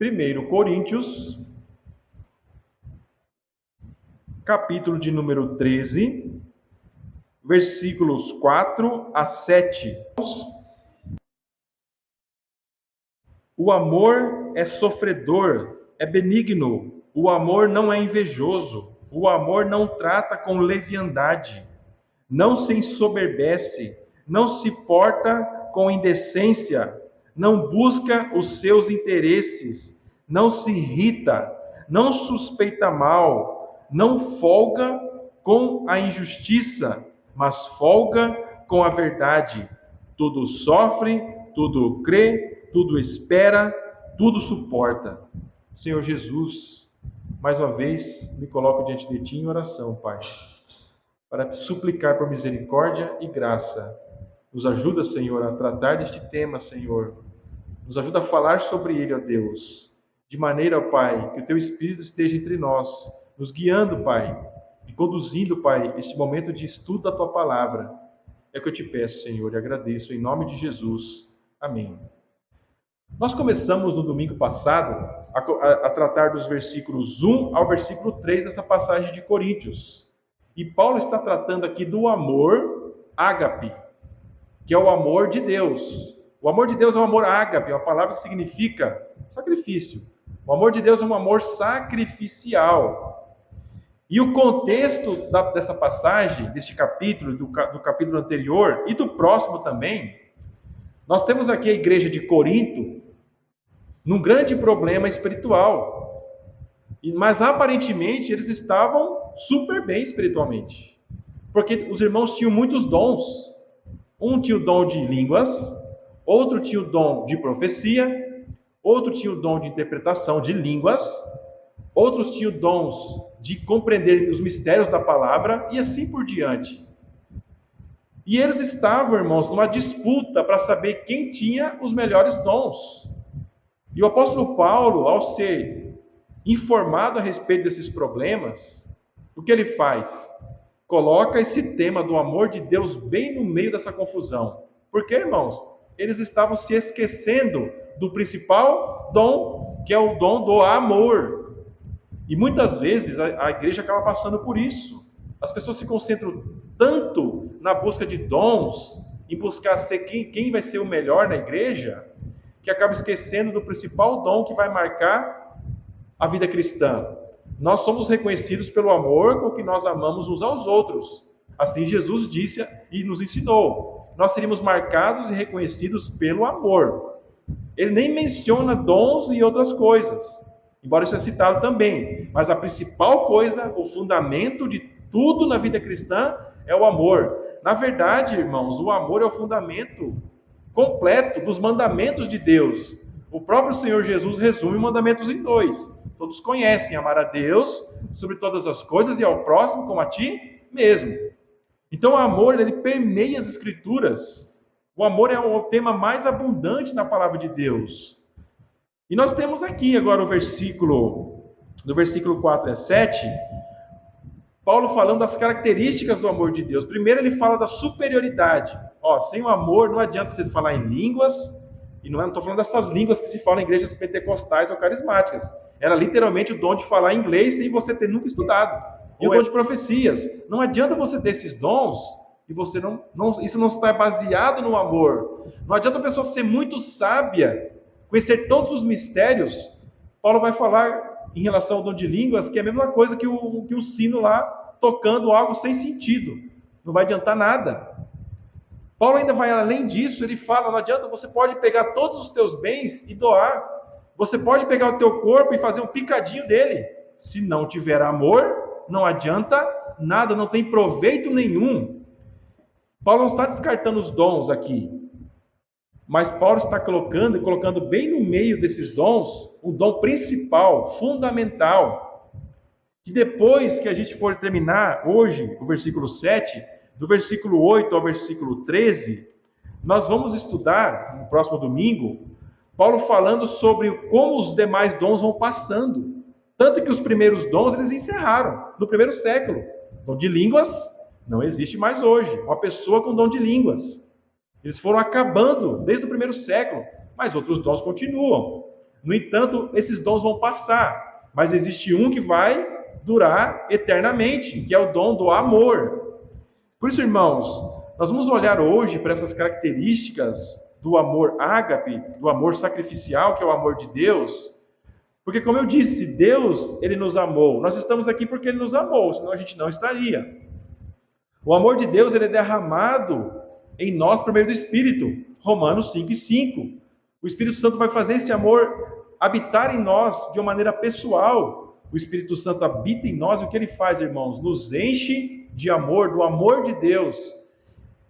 1 Coríntios, capítulo de número 13, versículos 4 a 7. O amor é sofredor, é benigno. O amor não é invejoso. O amor não trata com leviandade. Não se ensoberbece. Não se porta com indecência. Não busca os seus interesses. Não se irrita. Não suspeita mal. Não folga com a injustiça, mas folga com a verdade. Tudo sofre, tudo crê, tudo espera, tudo suporta. Senhor Jesus, mais uma vez me coloco diante de Ti em oração, Pai, para te suplicar por misericórdia e graça. Nos ajuda, Senhor, a tratar deste tema, Senhor. Nos ajuda a falar sobre ele, ó Deus, de maneira, ó Pai, que o Teu Espírito esteja entre nós, nos guiando, Pai, e conduzindo, Pai, este momento de estudo da Tua Palavra. É o que eu te peço, Senhor, e agradeço, em nome de Jesus. Amém. Nós começamos no domingo passado a tratar dos versículos 1 ao versículo 3 dessa passagem de Coríntios. E Paulo está tratando aqui do amor ágape, que é o amor de Deus. O amor de Deus é o amor ágape, é uma palavra que significa sacrifício. O amor de Deus é um amor sacrificial. E o contexto dessa passagem, deste capítulo, do capítulo anterior e do próximo também, nós temos aqui a igreja de Corinto num grande problema espiritual. Mas aparentemente eles estavam super bem espiritualmente. Porque os irmãos tinham muitos dons. Um tinha o dom de línguas, outro tinha o dom de profecia, outro tinha o dom de interpretação de línguas, outros tinham dons de compreender os mistérios da palavra e assim por diante. E eles estavam, irmãos, numa disputa para saber quem tinha os melhores dons. E o apóstolo Paulo, ao ser informado a respeito desses problemas, o que ele faz? Coloca esse tema do amor de Deus bem no meio dessa confusão. Porque, irmãos, eles estavam se esquecendo do principal dom, que é o dom do amor. E muitas vezes a igreja acaba passando por isso. As pessoas se concentram tanto na busca de dons, em buscar ser quem vai ser o melhor na igreja, que acaba esquecendo do principal dom que vai marcar a vida cristã. Nós somos reconhecidos pelo amor com que nós amamos uns aos outros. Assim Jesus disse e nos ensinou. Nós seríamos marcados e reconhecidos pelo amor. Ele nem menciona dons e outras coisas, embora isso é citado também. Mas a principal coisa, o fundamento de tudo na vida cristã é o amor. Na verdade, irmãos, o amor é o fundamento completo dos mandamentos de Deus. O próprio Senhor Jesus resume mandamentos em 2. Todos conhecem: amar a Deus sobre todas as coisas e ao próximo como a ti mesmo. Então o amor, ele permeia as Escrituras. O amor é o tema mais abundante na palavra de Deus. E nós temos aqui agora do versículo 4 a 7, Paulo falando das características do amor de Deus. Primeiro ele fala da superioridade. Sem o amor não adianta você falar em línguas, e não estou falando dessas línguas que se falam em igrejas pentecostais ou carismáticas. Era literalmente o dom de falar inglês sem você ter nunca estudado. E o dom de profecias. Não adianta você ter esses dons e você isso não está baseado no amor. Não adianta a pessoa ser muito sábia, conhecer todos os mistérios. Paulo vai falar em relação ao dom de línguas, que é a mesma coisa que o sino lá tocando algo sem sentido. Não vai adiantar nada. Paulo ainda vai além disso, ele fala, não adianta, você pode pegar todos os teus bens e doar. Você pode pegar o teu corpo e fazer um picadinho dele. Se não tiver amor, não adianta nada, não tem proveito nenhum. Paulo não está descartando os dons aqui. Mas Paulo está colocando bem no meio desses dons, o dom principal, fundamental, que depois que a gente for terminar hoje o versículo 7, do versículo 8 ao versículo 13, nós vamos estudar, no próximo domingo, Paulo falando sobre como os demais dons vão passando. Tanto que os primeiros dons eles encerraram no primeiro século. Dom de línguas não existe mais hoje. Uma pessoa com dom de línguas. Eles foram acabando desde o primeiro século, mas outros dons continuam. No entanto, esses dons vão passar, mas existe um que vai durar eternamente, que é o dom do amor. Por isso, irmãos, nós vamos olhar hoje para essas características do amor ágape, do amor sacrificial, que é o amor de Deus, porque, como eu disse, Deus, ele nos amou. Nós estamos aqui porque ele nos amou, senão a gente não estaria. O amor de Deus, ele é derramado em nós por meio do Espírito. Romanos 5:5. O Espírito Santo vai fazer esse amor habitar em nós de uma maneira pessoal. O Espírito Santo habita em nós e o que ele faz, irmãos? Nos enche de amor, do amor de Deus.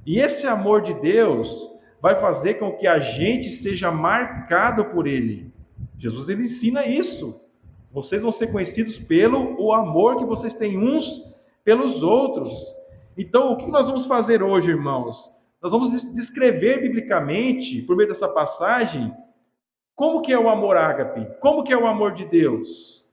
E esse amor de Deus vai fazer com que a gente seja marcado por ele. Jesus, ele ensina isso. Vocês vão ser conhecidos pelo o amor que vocês têm uns pelos outros. Então, o que nós vamos fazer hoje, irmãos? Nós vamos descrever biblicamente, por meio dessa passagem, como que é o amor ágape, como que é o amor de Deus.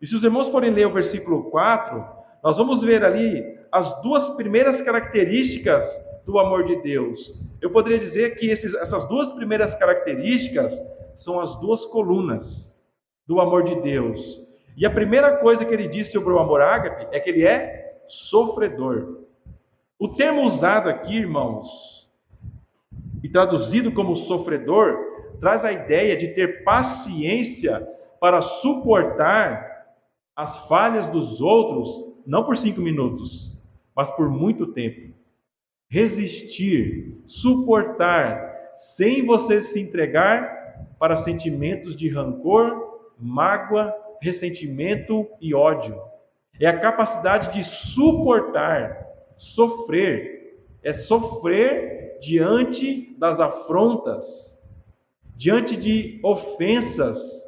E se os irmãos forem ler o versículo 4, nós vamos ver ali as duas primeiras características do amor de Deus. Eu poderia dizer que essas duas primeiras características são as duas colunas do amor de Deus. E a primeira coisa que ele diz sobre o amor ágape é que ele é sofredor. O termo usado aqui, irmãos, e traduzido como sofredor, traz a ideia de ter paciência para suportar as falhas dos outros, não por 5 minutos, mas por muito tempo. Resistir, suportar, sem você se entregar para sentimentos de rancor, mágoa, ressentimento e ódio. É a capacidade de suportar, sofrer. É sofrer diante das afrontas, diante de ofensas,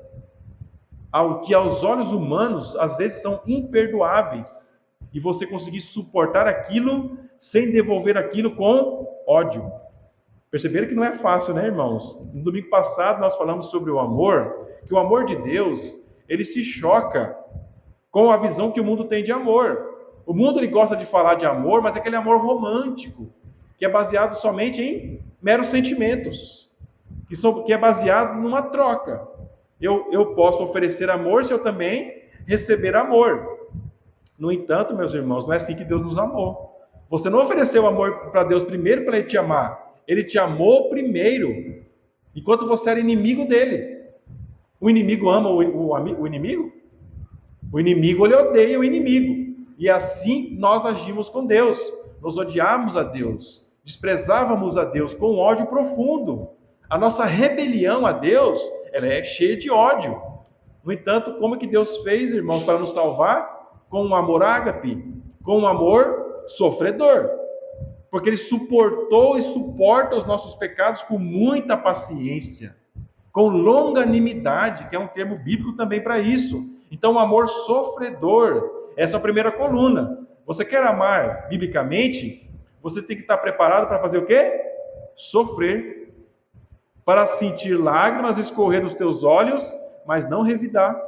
ao que aos olhos humanos às vezes são imperdoáveis. E você conseguir suportar aquilo sem devolver aquilo com ódio. Perceberam que não é fácil, né, irmãos? No domingo passado nós falamos sobre o amor, que o amor de Deus, ele se choca com a visão que o mundo tem de amor. O mundo ele gosta de falar de amor, mas é aquele amor romântico, que é baseado somente em meros sentimentos, que é baseado numa troca. Eu posso oferecer amor se eu também receber amor. No entanto, meus irmãos, não é assim que Deus nos amou. Você não ofereceu amor para Deus primeiro para Ele te amar. Ele te amou primeiro, enquanto você era inimigo dele. O inimigo ama o inimigo? O inimigo, ele odeia o inimigo. E assim nós agimos com Deus. Nós odiamos a Deus. Desprezávamos a Deus com ódio profundo. A nossa rebelião a Deus, ela é cheia de ódio. No entanto, como é que Deus fez, irmãos, para nos salvar? Com um amor ágape, com um amor sofredor. Porque Ele suportou e suporta os nossos pecados com muita paciência, com longanimidade, que é um termo bíblico também para isso. Então, o amor sofredor, essa é a primeira coluna. Você quer amar biblicamente, você tem que estar preparado para fazer o quê? Sofrer. Para sentir lágrimas escorrer dos teus olhos, mas não revidar.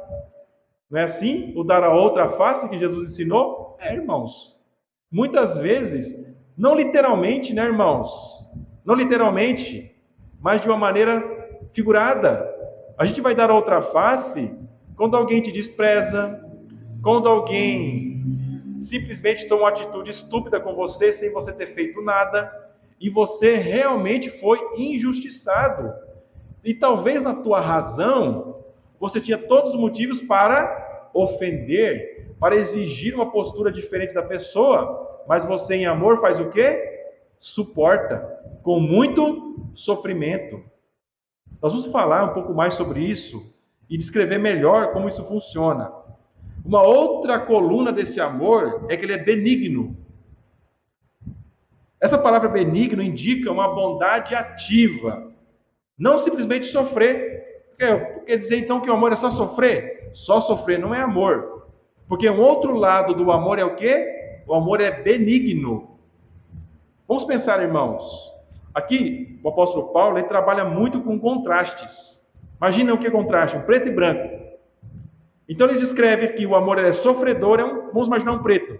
Não é assim? O dar a outra face que Jesus ensinou? Irmãos. Muitas vezes, não literalmente, né, irmãos? Não literalmente, mas de uma maneira figurada. A gente vai dar a outra face quando alguém te despreza, quando alguém simplesmente toma uma atitude estúpida com você, sem você ter feito nada, e você realmente foi injustiçado. E talvez na tua razão, você tinha todos os motivos para ofender, para exigir uma postura diferente da pessoa, mas você em amor faz o quê? Suporta, com muito sofrimento. Nós vamos falar um pouco mais sobre isso e descrever melhor como isso funciona. Uma outra coluna desse amor é que ele é benigno. Essa palavra benigno indica uma bondade ativa, não simplesmente sofrer. Quer dizer então que o amor é só sofrer? Só sofrer não é amor. Porque um outro lado do amor é o quê? O amor é benigno. Vamos pensar, irmãos. Aqui, o apóstolo Paulo, ele trabalha muito com contrastes. Imagina o que é contraste? Um preto e branco. Então ele descreve que o amor é sofredor, vamos imaginar um preto,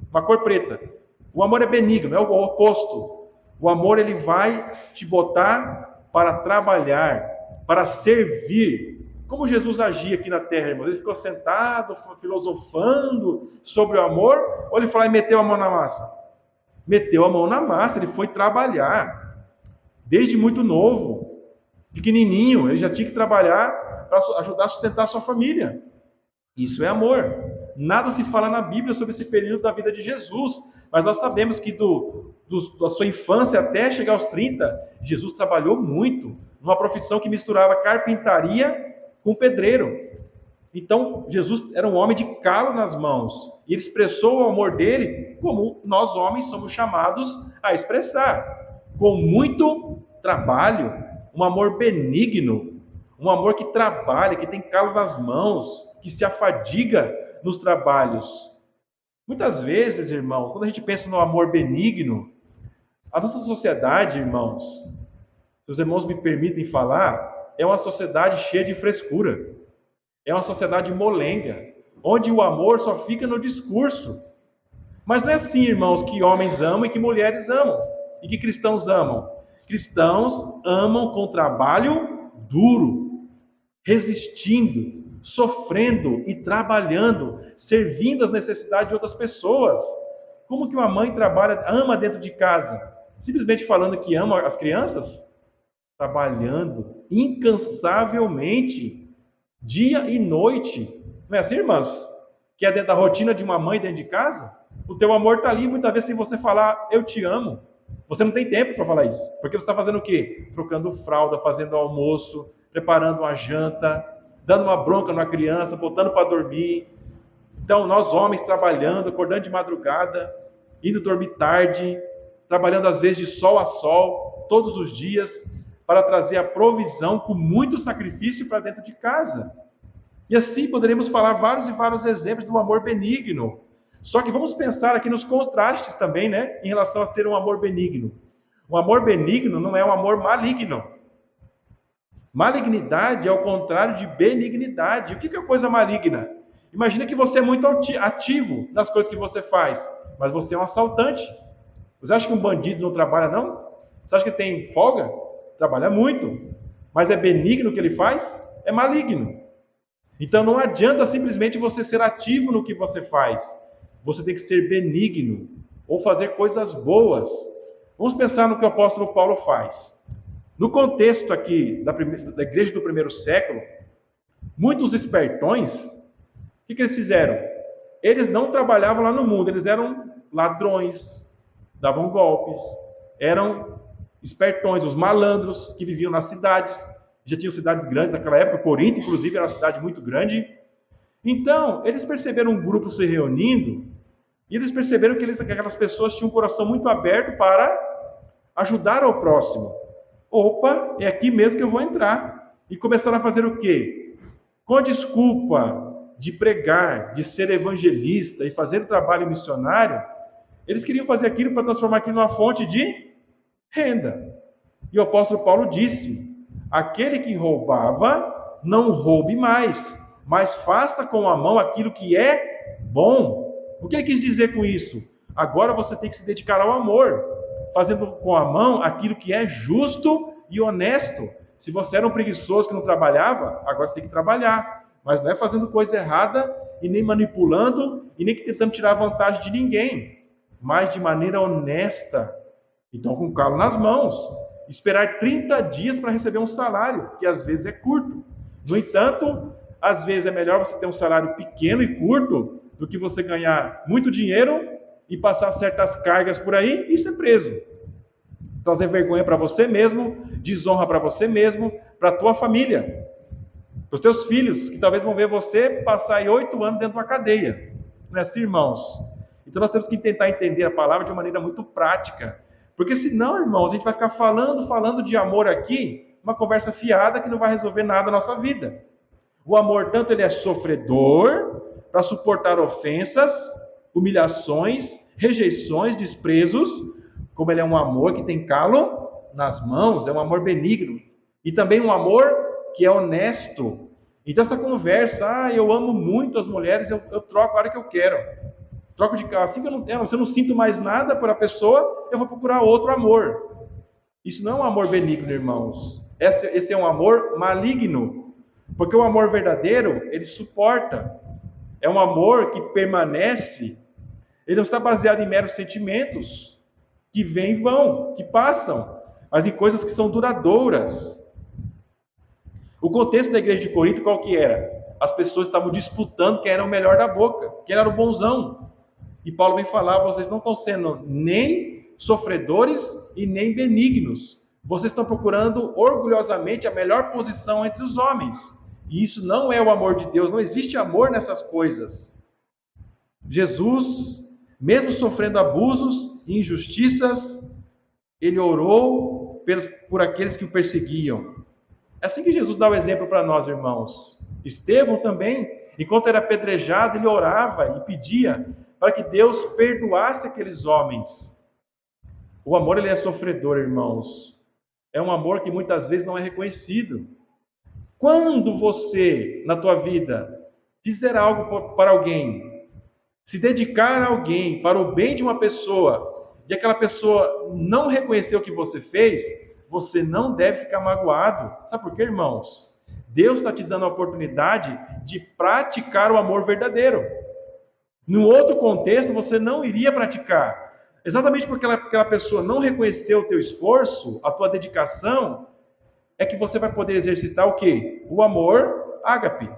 uma cor preta. O amor é benigno, é o oposto. O amor ele vai te botar para trabalhar, para servir. como Jesus agia aqui na terra, irmãos? Ele ficou sentado, filosofando sobre o amor, ou ele foi lá e meteu a mão na massa? Meteu a mão na massa, ele foi trabalhar, desde muito novo, pequenininho, ele já tinha que trabalhar para ajudar a sustentar a sua família. Isso é amor. Nada se fala na Bíblia sobre esse período da vida de Jesus, mas nós sabemos que da sua infância até chegar aos 30, Jesus trabalhou muito, numa profissão que misturava carpintaria com pedreiro. Então, Jesus era um homem de calo nas mãos, e ele expressou o amor dele como nós homens somos chamados a expressar, com muito trabalho, um amor benigno, um amor que trabalha, que tem calo nas mãos, que se afadiga nos trabalhos. Muitas vezes, irmãos, quando a gente pensa no amor benigno, a nossa sociedade, irmãos, se os irmãos me permitem falar, é uma sociedade cheia de frescura. É uma sociedade molenga, onde o amor só fica no discurso. Mas não é assim, irmãos, que homens amam e que mulheres amam, e que cristãos amam. Cristãos amam com trabalho duro, resistindo, sofrendo e trabalhando, servindo as necessidades de outras pessoas. Como que uma mãe ama dentro de casa? Simplesmente falando que ama as crianças? Trabalhando incansavelmente, dia e noite. Não é assim, irmãs? Que é dentro da rotina de uma mãe dentro de casa? O teu amor está ali, muitas vezes, sem você falar, eu te amo. Você não tem tempo para falar isso. Porque você está fazendo o quê? Trocando fralda, fazendo almoço, preparando uma janta, dando uma bronca numa criança, botando para dormir. Então, nós homens trabalhando, acordando de madrugada, indo dormir tarde, trabalhando às vezes de sol a sol, todos os dias, para trazer a provisão com muito sacrifício para dentro de casa. E assim poderíamos falar vários e vários exemplos do amor benigno. Só que vamos pensar aqui nos contrastes também, né? Em relação a ser um amor benigno. O amor benigno não é um amor maligno. Malignidade é o contrário de benignidade. O que é coisa maligna? Imagina que você é muito ativo nas coisas que você faz, mas você é um assaltante. Você acha que um bandido não trabalha, não? Você acha que tem folga? Trabalha muito. Mas é benigno o que ele faz? É maligno. Então não adianta simplesmente você ser ativo no que você faz. Você tem que ser benigno ou fazer coisas boas. Vamos pensar no que o apóstolo Paulo faz. No contexto aqui da igreja do primeiro século, muitos espertões, o que eles fizeram? Eles não trabalhavam lá no mundo, eles eram ladrões, davam golpes, eram espertões, os malandros que viviam nas cidades. Já tinham cidades grandes naquela época, Corinto, inclusive, era uma cidade muito grande. Então, eles perceberam um grupo se reunindo, e eles perceberam que aquelas pessoas tinham um coração muito aberto para ajudar ao próximo. Opa, é aqui mesmo que eu vou entrar. E começaram a fazer o quê? Com a desculpa de pregar, de ser evangelista e fazer o trabalho missionário, eles queriam fazer aquilo para transformar aquilo numa fonte de renda. E o apóstolo Paulo disse: aquele que roubava, não roube mais, mas faça com a mão aquilo que é bom. O que ele quis dizer com isso? Agora você tem que se dedicar ao amor, fazendo com a mão aquilo que é justo e honesto. Se você era um preguiçoso que não trabalhava, agora você tem que trabalhar. Mas não é fazendo coisa errada e nem manipulando e nem tentando tirar vantagem de ninguém, mas de maneira honesta. Então, com calo nas mãos. Esperar 30 dias para receber um salário, que às vezes é curto. No entanto, às vezes é melhor você ter um salário pequeno e curto do que você ganhar muito dinheiro e passar certas cargas por aí e ser preso. Trazer vergonha para você mesmo, desonra para você mesmo, para a tua família, para os teus filhos, que talvez vão ver você passar aí 8 anos dentro de uma cadeia. Não é assim, irmãos? Então nós temos que tentar entender a palavra de uma maneira muito prática. Porque senão, irmãos, a gente vai ficar falando de amor aqui, uma conversa fiada que não vai resolver nada na nossa vida. O amor, tanto ele é sofredor, para suportar ofensas, humilhações, rejeições, desprezos, como ele é um amor que tem calo nas mãos, é um amor benigno. E também um amor que é honesto. Então essa conversa, eu amo muito as mulheres, eu troco a hora que eu quero. Troco de carro, assim que se eu não sinto mais nada por a pessoa, eu vou procurar outro amor. Isso não é um amor benigno, irmãos. Esse é um amor maligno. Porque o amor verdadeiro, ele suporta. É um amor que permanece. Ele não está baseado em meros sentimentos que vêm e vão, que passam, mas em coisas que são duradouras. O contexto da igreja de Corinto qual que era? As pessoas estavam disputando quem era o melhor da boca, quem era o bonzão. E Paulo vem falar, vocês não estão sendo nem sofredores e nem benignos. Vocês estão procurando orgulhosamente a melhor posição entre os homens. E isso não é o amor de Deus, não existe amor nessas coisas. Jesus, mesmo sofrendo abusos e injustiças, ele orou por aqueles que o perseguiam. É assim que Jesus dá o exemplo para nós, irmãos. Estevão também, enquanto era apedrejado, ele orava e pedia para que Deus perdoasse aqueles homens. O amor, ele é sofredor, irmãos. É um amor que muitas vezes não é reconhecido. Quando você, na tua vida, fizer algo para alguém, se dedicar a alguém para o bem de uma pessoa, e aquela pessoa não reconhecer o que você fez, você não deve ficar magoado. Sabe por quê, irmãos? Deus está te dando a oportunidade de praticar o amor verdadeiro. No outro contexto, você não iria praticar. Exatamente porque aquela pessoa não reconheceu o teu esforço, a tua dedicação, é que você vai poder exercitar o quê? O amor ágape,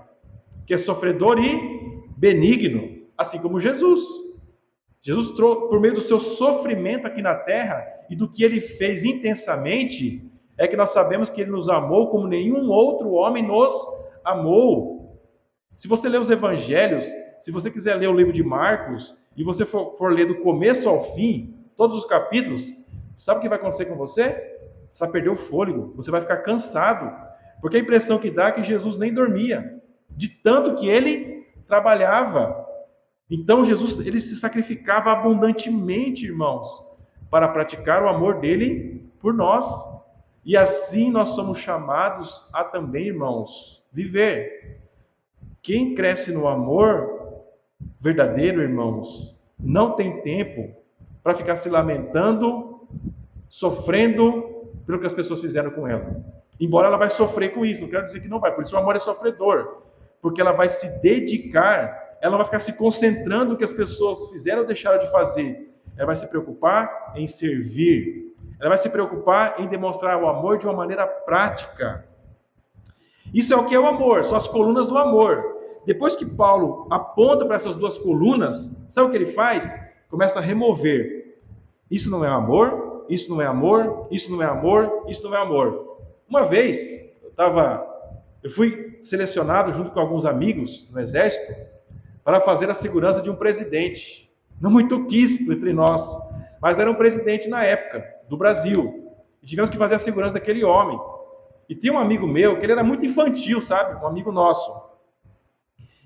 que é sofredor e benigno, assim como Jesus. Jesus, por meio do seu sofrimento aqui na terra e do que ele fez intensamente, é que nós sabemos que ele nos amou como nenhum outro homem nos amou. Se você ler os evangelhos, se você quiser ler o livro de Marcos, e você for ler do começo ao fim, todos os capítulos, sabe o que vai acontecer com você? Você vai perder o fôlego, você vai ficar cansado, porque a impressão que dá é que Jesus nem dormia, de tanto que ele trabalhava. Então Jesus, ele se sacrificava abundantemente, irmãos, para praticar o amor dele por nós. E assim nós somos chamados a também, irmãos, viver. Quem cresce no amor verdadeiro, irmãos, não tem tempo para ficar se lamentando, sofrendo pelo que as pessoas fizeram com ela. Embora ela vai sofrer com isso, não quero dizer que não vai, por isso o amor é sofredor, porque ela vai se dedicar, ela vai ficar se concentrando no que as pessoas fizeram ou deixaram de fazer. Ela vai se preocupar em servir, ela vai se preocupar em demonstrar o amor de uma maneira prática. Isso é o que é o amor, são as colunas do amor. Depois que Paulo aponta para essas duas colunas, sabe o que ele faz? Começa a remover. Isso não é amor, isso não é amor, isso não é amor, isso não é amor. Uma vez, eu fui selecionado junto com alguns amigos no exército para fazer a segurança de um presidente. Não muito quisto entre nós, mas era um presidente na época, do Brasil. E tivemos que fazer a segurança daquele homem. E tinha um amigo meu, que ele era muito infantil, sabe? Um amigo nosso.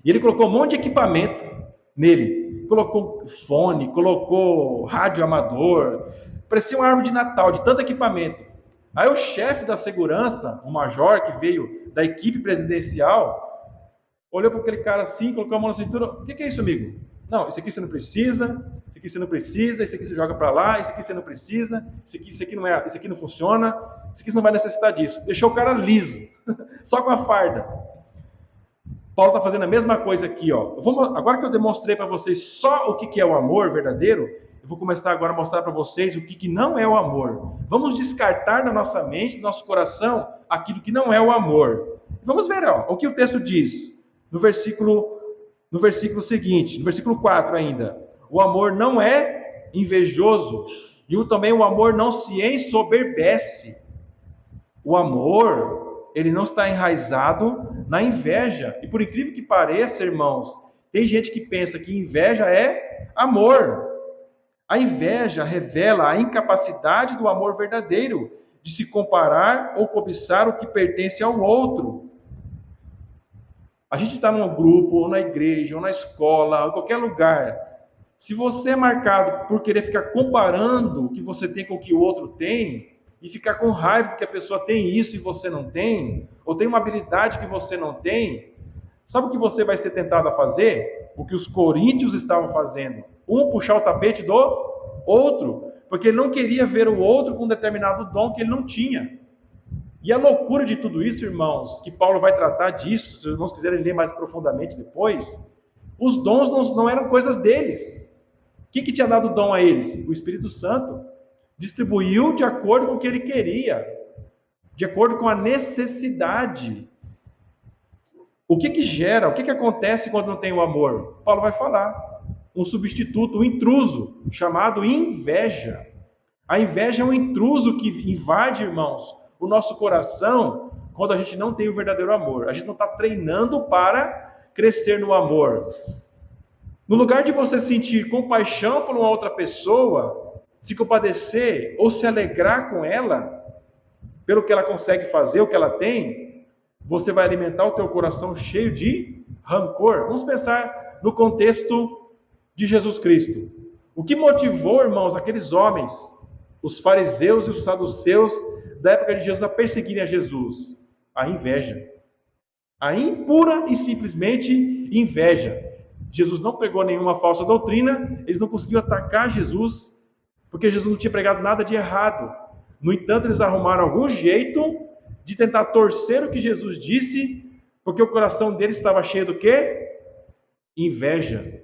E ele colocou um monte de equipamento nele. Colocou fone, colocou rádio amador. Parecia uma árvore de Natal, de tanto equipamento. Aí o chefe da segurança, o major que veio da equipe presidencial, olhou para aquele cara assim, colocou a mão na cintura. O que é isso, amigo? Não, isso aqui você não precisa, isso aqui você não precisa, isso aqui você joga para lá, isso aqui você não precisa, isso aqui não funciona, isso aqui você não vai necessitar disso. Deixou o cara liso, só com a farda. Paulo está fazendo a mesma coisa aqui, ó. Agora que eu demonstrei para vocês só o que é o amor verdadeiro, eu vou começar agora a mostrar para vocês o que não é o amor. Vamos descartar na nossa mente, no nosso coração, aquilo que não é o amor. Vamos ver, ó, o que o texto diz no versículo seguinte, no versículo 4 ainda. O amor não é invejoso e também o amor não se ensoberbece. O amor, ele não está enraizado na inveja. E por incrível que pareça, irmãos, tem gente que pensa que inveja é amor. A inveja revela a incapacidade do amor verdadeiro de se comparar ou cobiçar o que pertence ao outro. A gente está num grupo, ou na igreja, ou na escola, ou em qualquer lugar. Se você é marcado por querer ficar comparando o que você tem com o que o outro tem, e ficar com raiva porque a pessoa tem isso e você não tem, ou tem uma habilidade que você não tem, sabe o que você vai ser tentado a fazer? O que os coríntios estavam fazendo. Um puxar o tapete do outro, porque ele não queria ver o outro com um determinado dom que ele não tinha. E a loucura de tudo isso, irmãos, que Paulo vai tratar disso, se os irmãos quiserem ler mais profundamente depois, os dons não eram coisas deles. Que tinha dado dom a eles? O Espírito Santo. Distribuiu de acordo com o que ele queria, de acordo com a necessidade. O que gera, o que acontece quando não tem o amor? Paulo vai falar. Um substituto, um intruso, chamado inveja. A inveja é um intruso que invade, irmãos, o nosso coração quando a gente não tem o verdadeiro amor. A gente não está treinando para crescer no amor. No lugar de você sentir compaixão por uma outra pessoa, se compadecer ou se alegrar com ela, pelo que ela consegue fazer, o que ela tem, você vai alimentar o teu coração cheio de rancor. Vamos pensar no contexto de Jesus Cristo. O que motivou, irmãos, aqueles homens, os fariseus e os saduceus da época de Jesus, a perseguirem a Jesus? A inveja. A impura e simplesmente inveja. Jesus não pegou nenhuma falsa doutrina, eles não conseguiam atacar Jesus, porque Jesus não tinha pregado nada de errado. No entanto, eles arrumaram algum jeito de tentar torcer o que Jesus disse, porque o coração deles estava cheio do quê? Inveja.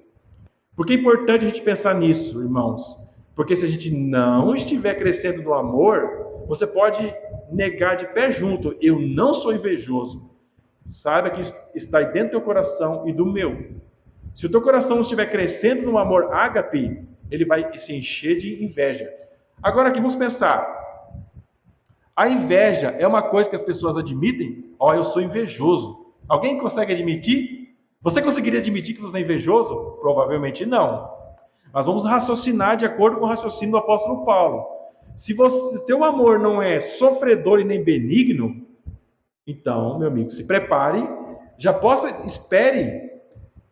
Por que é importante a gente pensar nisso, irmãos? Porque se a gente não estiver crescendo no amor, você pode negar de pé junto: eu não sou invejoso. Saiba que está aí dentro do teu coração e do meu. Se o teu coração não estiver crescendo no amor ágape, ele vai se encher de inveja. Agora aqui vamos pensar. A inveja é uma coisa que as pessoas admitem? Eu sou invejoso. Alguém consegue admitir? Você conseguiria admitir que você é invejoso? Provavelmente não. Mas vamos raciocinar de acordo com o raciocínio do apóstolo Paulo. Se teu amor não é sofredor e nem benigno, então, meu amigo, se prepare, espere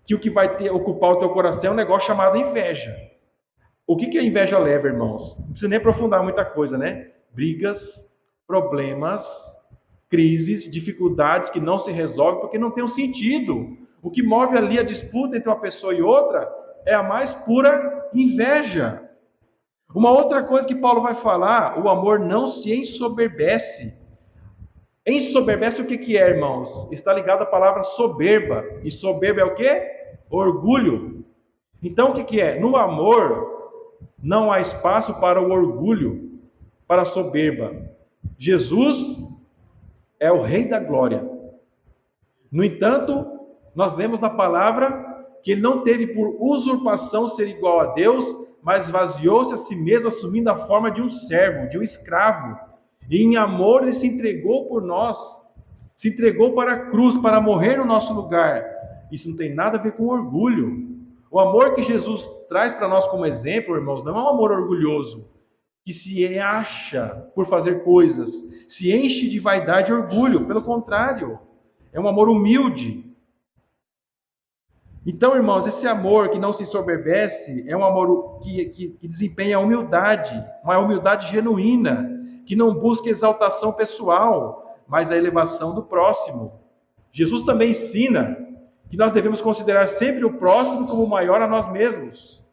que o que vai ocupar o teu coração é um negócio chamado inveja. O que a inveja leva, irmãos? Não precisa nem aprofundar muita coisa, né? Brigas, problemas, crises, dificuldades que não se resolvem porque não tem um sentido. O que move ali a disputa entre uma pessoa e outra é a mais pura inveja. Uma outra coisa que Paulo vai falar: o amor não se ensoberbece. Ensoberbece o que é, irmãos? Está ligado à palavra soberba. E soberba é o quê? Orgulho. Então, o que é? No amor, não há espaço para o orgulho, para a soberba. Jesus é o Rei da Glória. No entanto, nós lemos na palavra que ele não teve por usurpação ser igual a Deus, mas esvaziou-se a si mesmo, assumindo a forma de um servo, de um escravo. E em amor ele se entregou por nós, se entregou para a cruz, para morrer no nosso lugar. Isso não tem nada a ver com orgulho. O amor que Jesus traz para nós como exemplo, irmãos, não é um amor orgulhoso, que se acha por fazer coisas, se enche de vaidade e orgulho. Pelo contrário, é um amor humilde. Então, irmãos, esse amor que não se ensoberbece é um amor que desempenha a humildade, uma humildade genuína, que não busca exaltação pessoal, mas a elevação do próximo. Jesus também ensina que nós devemos considerar sempre o próximo como maior a nós mesmos.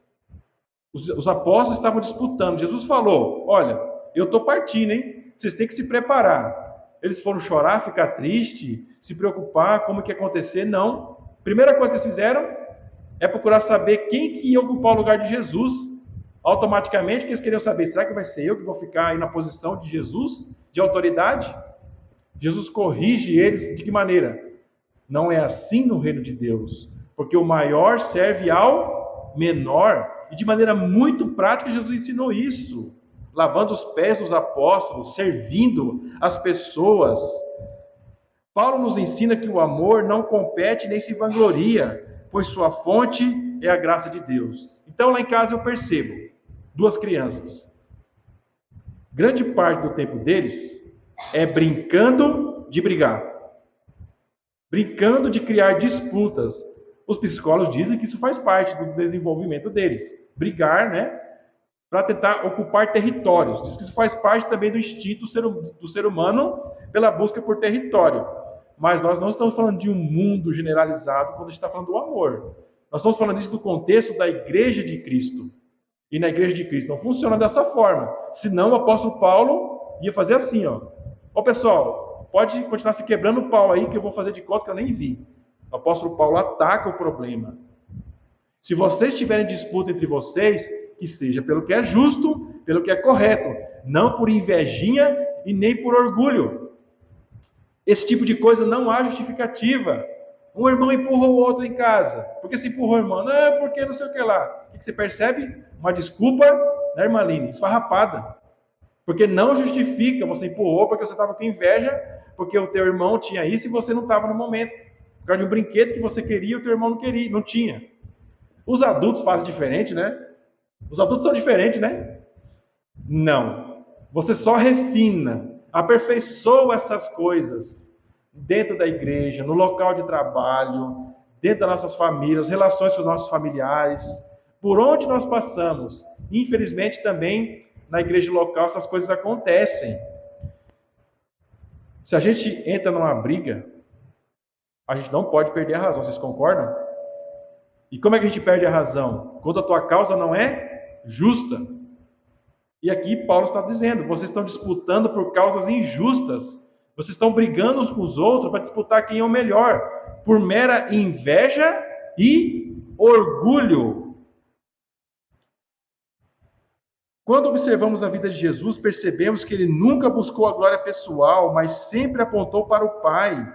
Os apóstolos estavam disputando. Jesus falou: olha, eu estou partindo, hein? Vocês têm que se preparar. Eles foram chorar, ficar triste, se preocupar, como que ia acontecer? Não. Primeira coisa que eles fizeram é procurar saber quem que ia ocupar o lugar de Jesus. Automaticamente, que eles queriam saber: será que vai ser eu que vou ficar aí na posição de Jesus, de autoridade? Jesus corrige eles de que maneira? Não é assim no reino de Deus, porque o maior serve ao menor. E de maneira muito prática, Jesus ensinou isso, lavando os pés dos apóstolos, servindo as pessoas. Paulo nos ensina que o amor não compete nem se vangloria, pois sua fonte é a graça de Deus. Então, lá em casa eu percebo 2 crianças. Grande parte do tempo deles é brincando de brigar, brincando de criar disputas. Os psicólogos dizem que isso faz parte do desenvolvimento deles. Brigar, né? Para tentar ocupar territórios. Diz que isso faz parte também do instinto do ser humano pela busca por território. Mas nós não estamos falando de um mundo generalizado quando a gente está falando do amor. Nós estamos falando isso do contexto da igreja de Cristo. E na igreja de Cristo não funciona dessa forma. Senão o apóstolo Paulo ia fazer assim, ó. Ô pessoal, pode continuar se quebrando o pau aí que eu vou fazer de conta que eu nem vi. O apóstolo Paulo ataca o problema. Se vocês tiverem disputa entre vocês, que seja pelo que é justo, pelo que é correto, não por invejinha e nem por orgulho. Esse tipo de coisa não há justificativa. Um irmão empurra o outro em casa. Por que se empurrou o irmão? Não, porque não sei o que lá. O que você percebe? Uma desculpa, né, irmã Aline? Esfarrapada. Porque não justifica, você empurrou porque você estava com inveja, porque o teu irmão tinha isso e você não estava no momento. Por causa de um brinquedo que você queria, o teu irmão não queria, não tinha. Os adultos fazem diferente, né? Os adultos são diferentes, né? Não. Você só refina, aperfeiçoa essas coisas dentro da igreja, no local de trabalho, dentro das nossas famílias, relações com os nossos familiares, por onde nós passamos. Infelizmente também na igreja local essas coisas acontecem. Se a gente entra numa briga, a gente não pode perder a razão, vocês concordam? E como é que a gente perde a razão? Quando a tua causa não é justa. E aqui Paulo está dizendo, vocês estão disputando por causas injustas. Vocês estão brigando uns com os outros para disputar quem é o melhor, por mera inveja e orgulho. Quando observamos a vida de Jesus, percebemos que ele nunca buscou a glória pessoal, mas sempre apontou para o Pai.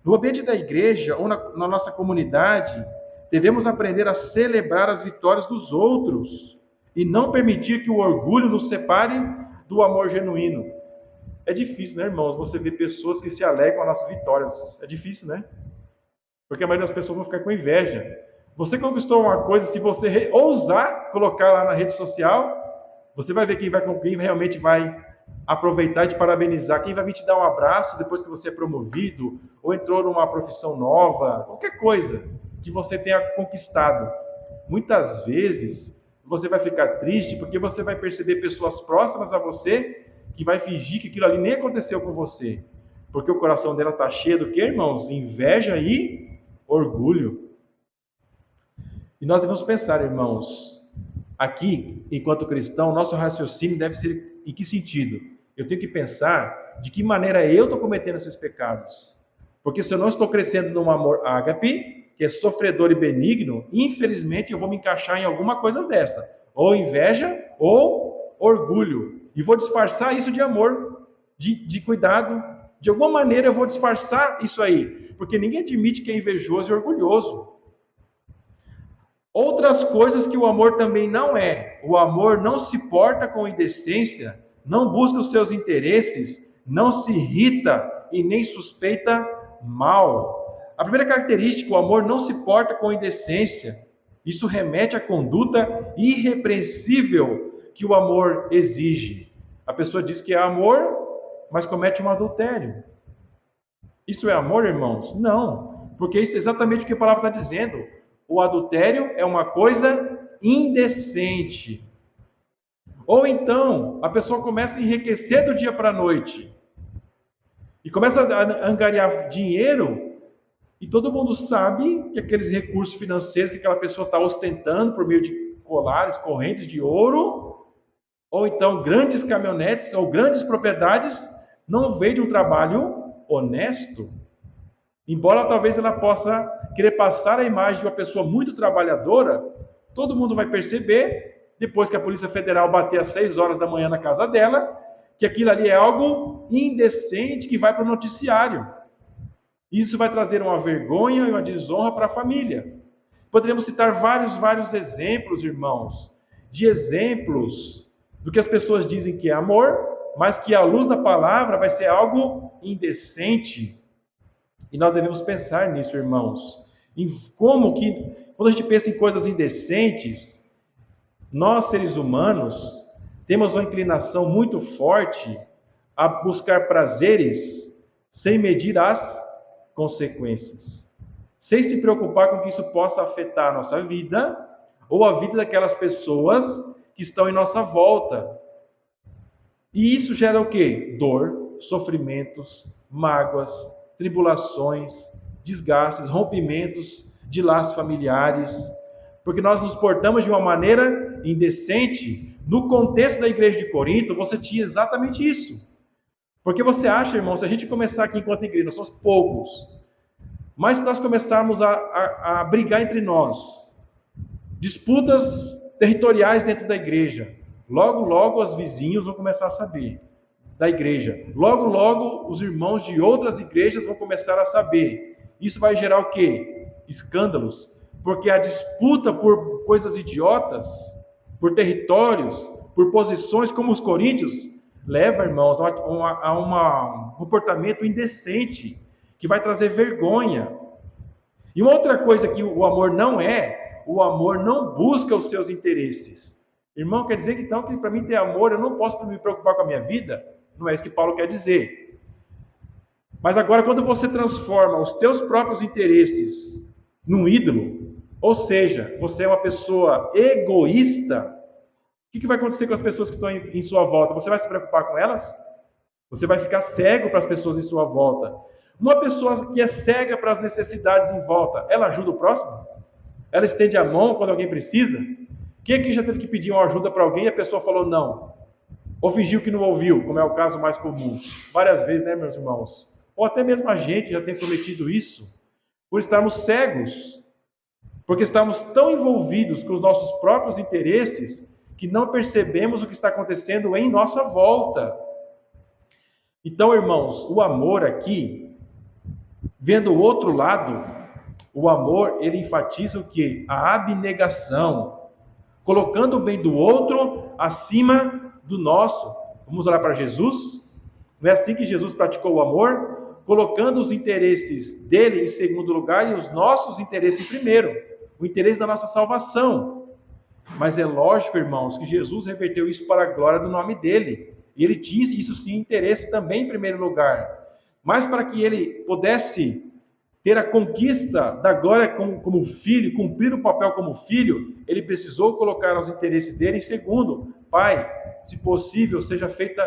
No ambiente da igreja ou na nossa comunidade, devemos aprender a celebrar as vitórias dos outros e não permitir que o orgulho nos separe do amor genuíno. É difícil, né, irmãos? Você vê pessoas que se alegram às nossas vitórias. É difícil, né? Porque a maioria das pessoas vão ficar com inveja. Você conquistou uma coisa, se você ousar colocar lá na rede social, você vai ver quem realmente vai aproveitar e te parabenizar, quem vai vir te dar um abraço depois que você é promovido, ou entrou numa profissão nova, qualquer coisa que você tenha conquistado. Muitas vezes você vai ficar triste porque você vai perceber pessoas próximas a você que vai fingir que aquilo ali nem aconteceu com você, porque o coração dela está cheio do que, irmãos? Inveja e orgulho. E nós devemos pensar, irmãos, aqui, enquanto cristão, nosso raciocínio deve ser em que sentido? Eu tenho que pensar de que maneira eu estou cometendo esses pecados. Porque se eu não estou crescendo num amor ágape, que é sofredor e benigno, infelizmente eu vou me encaixar em alguma coisa dessa. Ou inveja ou orgulho. E vou disfarçar isso de amor, de cuidado. De alguma maneira eu vou disfarçar isso aí. Porque ninguém admite que é invejoso e orgulhoso. Outras coisas que o amor também não é. O amor não se porta com indecência, não busca os seus interesses, não se irrita e nem suspeita mal. A primeira característica, o amor não se porta com indecência. Isso remete à conduta irrepreensível que o amor exige. A pessoa diz que é amor, mas comete um adultério. Isso é amor, irmãos? Não, porque isso é exatamente o que a palavra está dizendo. O adultério é uma coisa indecente. Ou então, a pessoa começa a enriquecer do dia para a noite. E começa a angariar dinheiro. E todo mundo sabe que aqueles recursos financeiros que aquela pessoa está ostentando por meio de colares, correntes de ouro, ou então grandes caminhonetes ou grandes propriedades, não vem de um trabalho honesto. Embora talvez ela possa querer passar a imagem de uma pessoa muito trabalhadora, todo mundo vai perceber, depois que a Polícia Federal bater às 6 horas da manhã na casa dela, que aquilo ali é algo indecente que vai para o noticiário. Isso vai trazer uma vergonha e uma desonra para a família. Poderíamos citar vários exemplos, irmãos, de exemplos do que as pessoas dizem que é amor, mas que à luz da palavra vai ser algo indecente. E nós devemos pensar nisso, irmãos. Em como que, quando a gente pensa em coisas indecentes, nós, seres humanos, temos uma inclinação muito forte a buscar prazeres sem medir as consequências. Sem se preocupar com que isso possa afetar a nossa vida ou a vida daquelas pessoas que estão em nossa volta. E isso gera o quê? Dor, sofrimentos, mágoas, tribulações, desgastes, rompimentos de laços familiares, porque nós nos portamos de uma maneira indecente. No contexto da igreja de Corinto, você tinha exatamente isso. Porque você acha, irmão, se a gente começar aqui enquanto igreja, nós somos poucos, mas se nós começarmos a brigar entre nós, disputas territoriais dentro da igreja, logo, logo os vizinhos vão começar a saber da igreja. Logo, logo os irmãos de outras igrejas vão começar a saber. Isso vai gerar o quê? Escândalos. Porque a disputa por coisas idiotas, por territórios, por posições como os coríntios, leva, irmãos, a um comportamento indecente, que vai trazer vergonha. E uma outra coisa que o amor não busca os seus interesses. Irmão, quer dizer que então que para mim ter amor, eu não posso me preocupar com a minha vida? Não é isso que Paulo quer dizer. Mas agora, quando você transforma os teus próprios interesses num ídolo, ou seja, você é uma pessoa egoísta, o que vai acontecer com as pessoas que estão em sua volta? Você vai se preocupar com elas? Você vai ficar cego para as pessoas em sua volta. Uma pessoa que é cega para as necessidades em volta, ela ajuda o próximo? Ela estende a mão quando alguém precisa? Quem aqui já teve que pedir uma ajuda para alguém e a pessoa falou não? Ou fingiu que não ouviu, como é o caso mais comum? Várias vezes, né, meus irmãos? Ou até mesmo a gente já tem cometido isso, por estarmos cegos, porque estamos tão envolvidos com os nossos próprios interesses, que não percebemos o que está acontecendo em nossa volta. Então, irmãos, o amor aqui, vendo o outro lado, o amor, ele enfatiza o quê? A abnegação, colocando o bem do outro acima do nosso. Vamos olhar para Jesus? Não é assim que Jesus praticou o amor? Colocando os interesses dele em segundo lugar e os nossos interesses em primeiro. O interesse da nossa salvação. Mas é lógico, irmãos, que Jesus reverteu isso para a glória do nome dele. E ele tinha isso sim interesse também em primeiro lugar. Mas para que ele pudesse ter a conquista da glória como filho, cumprir o papel como filho, ele precisou colocar os interesses dele em segundo. Pai, se possível, seja feita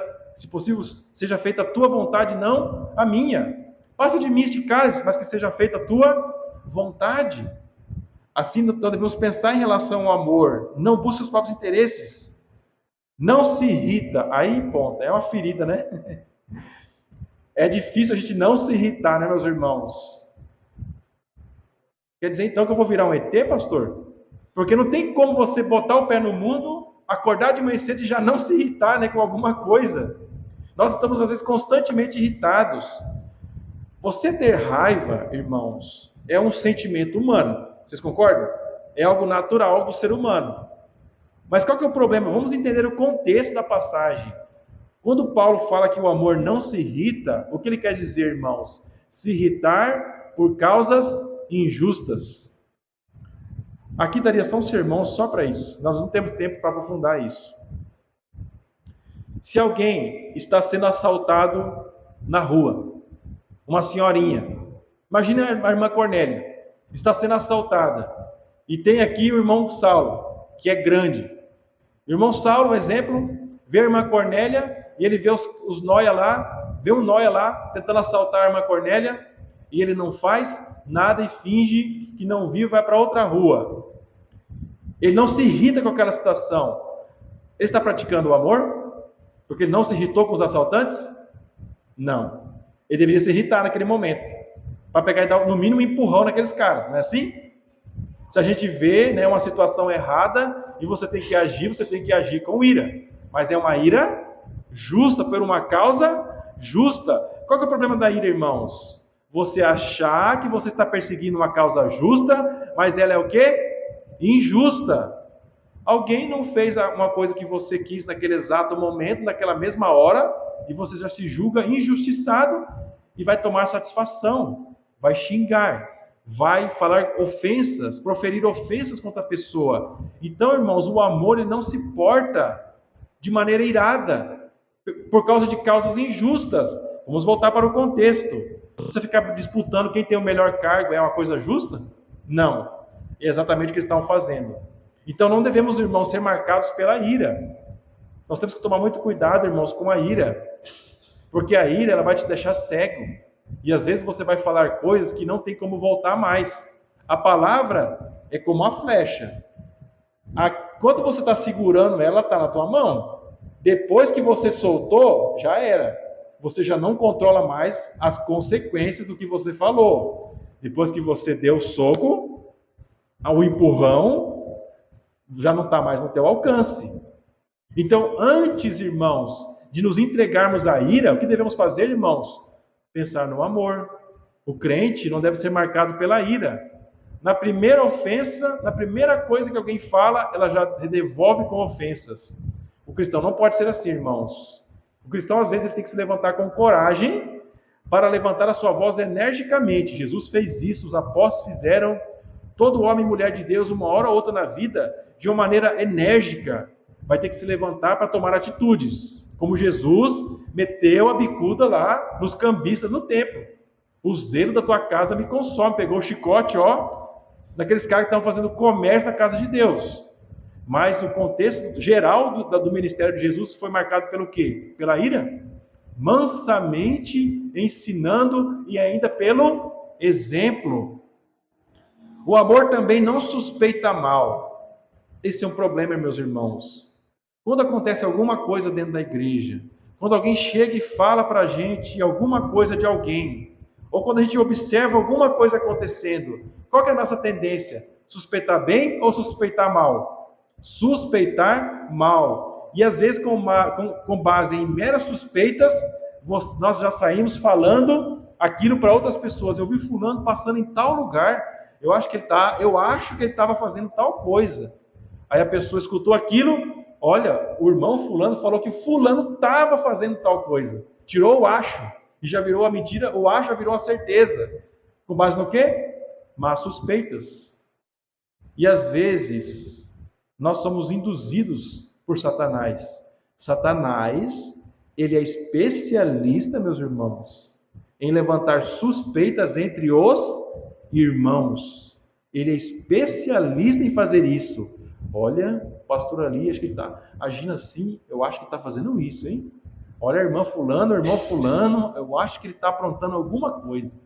a tua vontade, não a minha. Passa de mim este cálice, mas que seja feita a tua vontade. Assim, nós devemos pensar em relação ao amor. Não busca os próprios interesses. Não se irrita. Aí, ponto. É uma ferida, né? É difícil a gente não se irritar, né, meus irmãos? Quer dizer, então, que eu vou virar um ET, pastor? Porque não tem como você botar o pé no mundo, acordar de manhã cedo e já não se irritar, né, com alguma coisa. Nós estamos, às vezes, constantemente irritados. Você ter raiva, irmãos, é um sentimento humano. Vocês concordam? É algo natural do ser humano. Mas qual que é o problema? Vamos entender o contexto da passagem. Quando Paulo fala que o amor não se irrita, o que ele quer dizer, irmãos? Se irritar por causas injustas. Aqui daria só um sermão só para isso. Nós não temos tempo para aprofundar isso. Se alguém está sendo assaltado na rua, uma senhorinha, imagina a irmã Cornélia, está sendo assaltada, e tem aqui o irmão Saulo, que é grande. O irmão Saulo, um exemplo, vê a irmã Cornélia, e ele vê os nóia lá, vê um nóia lá, tentando assaltar a irmã Cornélia, e ele não faz nada e finge que não viu, vai para outra rua. Ele não se irrita com aquela situação. Ele está praticando o amor? Porque ele não se irritou com os assaltantes? Não. Ele deveria se irritar naquele momento, para pegar e dar, no mínimo, um empurrão naqueles caras, não é assim? Se a gente vê, né, uma situação errada e você tem que agir com ira. Mas é uma ira justa, por uma causa justa. Qual que é o problema da ira, irmãos? Você achar que você está perseguindo uma causa justa, mas ela é o quê? Injusta. Alguém não fez uma coisa que você quis naquele exato momento, naquela mesma hora, e você já se julga injustiçado e vai tomar satisfação, vai xingar, vai falar ofensas, proferir ofensas contra a pessoa. Então, irmãos, o amor ele não se porta de maneira irada, por causa de causas injustas. Vamos voltar para o contexto. Você ficar disputando quem tem o melhor cargo é uma coisa justa? Não. É exatamente o que eles estão fazendo. Então não devemos, irmãos, ser marcados pela ira. Nós temos que tomar muito cuidado, irmãos, com a ira. Porque a ira ela vai te deixar cego. E às vezes você vai falar coisas que não tem como voltar mais. A palavra é como a flecha. Enquanto você está segurando ela, está na tua mão. Depois que você soltou, já era. você já não controla mais as consequências do que você falou. Depois que você deu o soco, o empurrão já não está mais no teu alcance. Então, antes, irmãos, de nos entregarmos à ira, o que devemos fazer, irmãos? Pensar no amor. O crente não deve ser marcado pela ira. Na primeira ofensa, na primeira coisa que alguém fala, ela já devolve com ofensas. O cristão não pode ser assim, irmãos. O cristão, às vezes, ele tem que se levantar com coragem para levantar a sua voz energicamente. Jesus fez isso, os apóstolos fizeram. Todo homem e mulher de Deus, uma hora ou outra na vida, de uma maneira enérgica, vai ter que se levantar para tomar atitudes. Como Jesus meteu a bicuda lá nos cambistas no templo. O zelo da tua casa me consome. Pegou o chicote, daqueles caras que estavam fazendo comércio na casa de Deus. Mas o contexto geral do ministério de Jesus foi marcado pelo quê? Pela ira? Mansamente ensinando e ainda pelo exemplo. O amor também não suspeita mal. Esse é um problema, meus irmãos. Quando acontece alguma coisa dentro da igreja, quando alguém chega e fala para a gente alguma coisa de alguém, ou quando a gente observa alguma coisa acontecendo, qual que é a nossa tendência? Suspeitar bem ou suspeitar mal? Suspeitar mal. E às vezes, com base em meras suspeitas, nós já saímos falando aquilo para outras pessoas. Eu vi fulano passando em tal lugar, eu acho que ele estava fazendo tal coisa. Aí a pessoa escutou aquilo, olha, o irmão fulano falou que fulano estava fazendo tal coisa. Tirou o acho e já virou a mentira, o acho já virou a certeza. Com base no quê? Más suspeitas. E às vezes nós somos induzidos por Satanás. Satanás, ele é especialista, meus irmãos, em levantar suspeitas entre os irmãos. Ele é especialista em fazer isso. Olha, o pastor ali, acho que ele está agindo assim, eu acho que está fazendo isso, hein? Olha, irmão fulano, eu acho que ele está aprontando alguma coisa.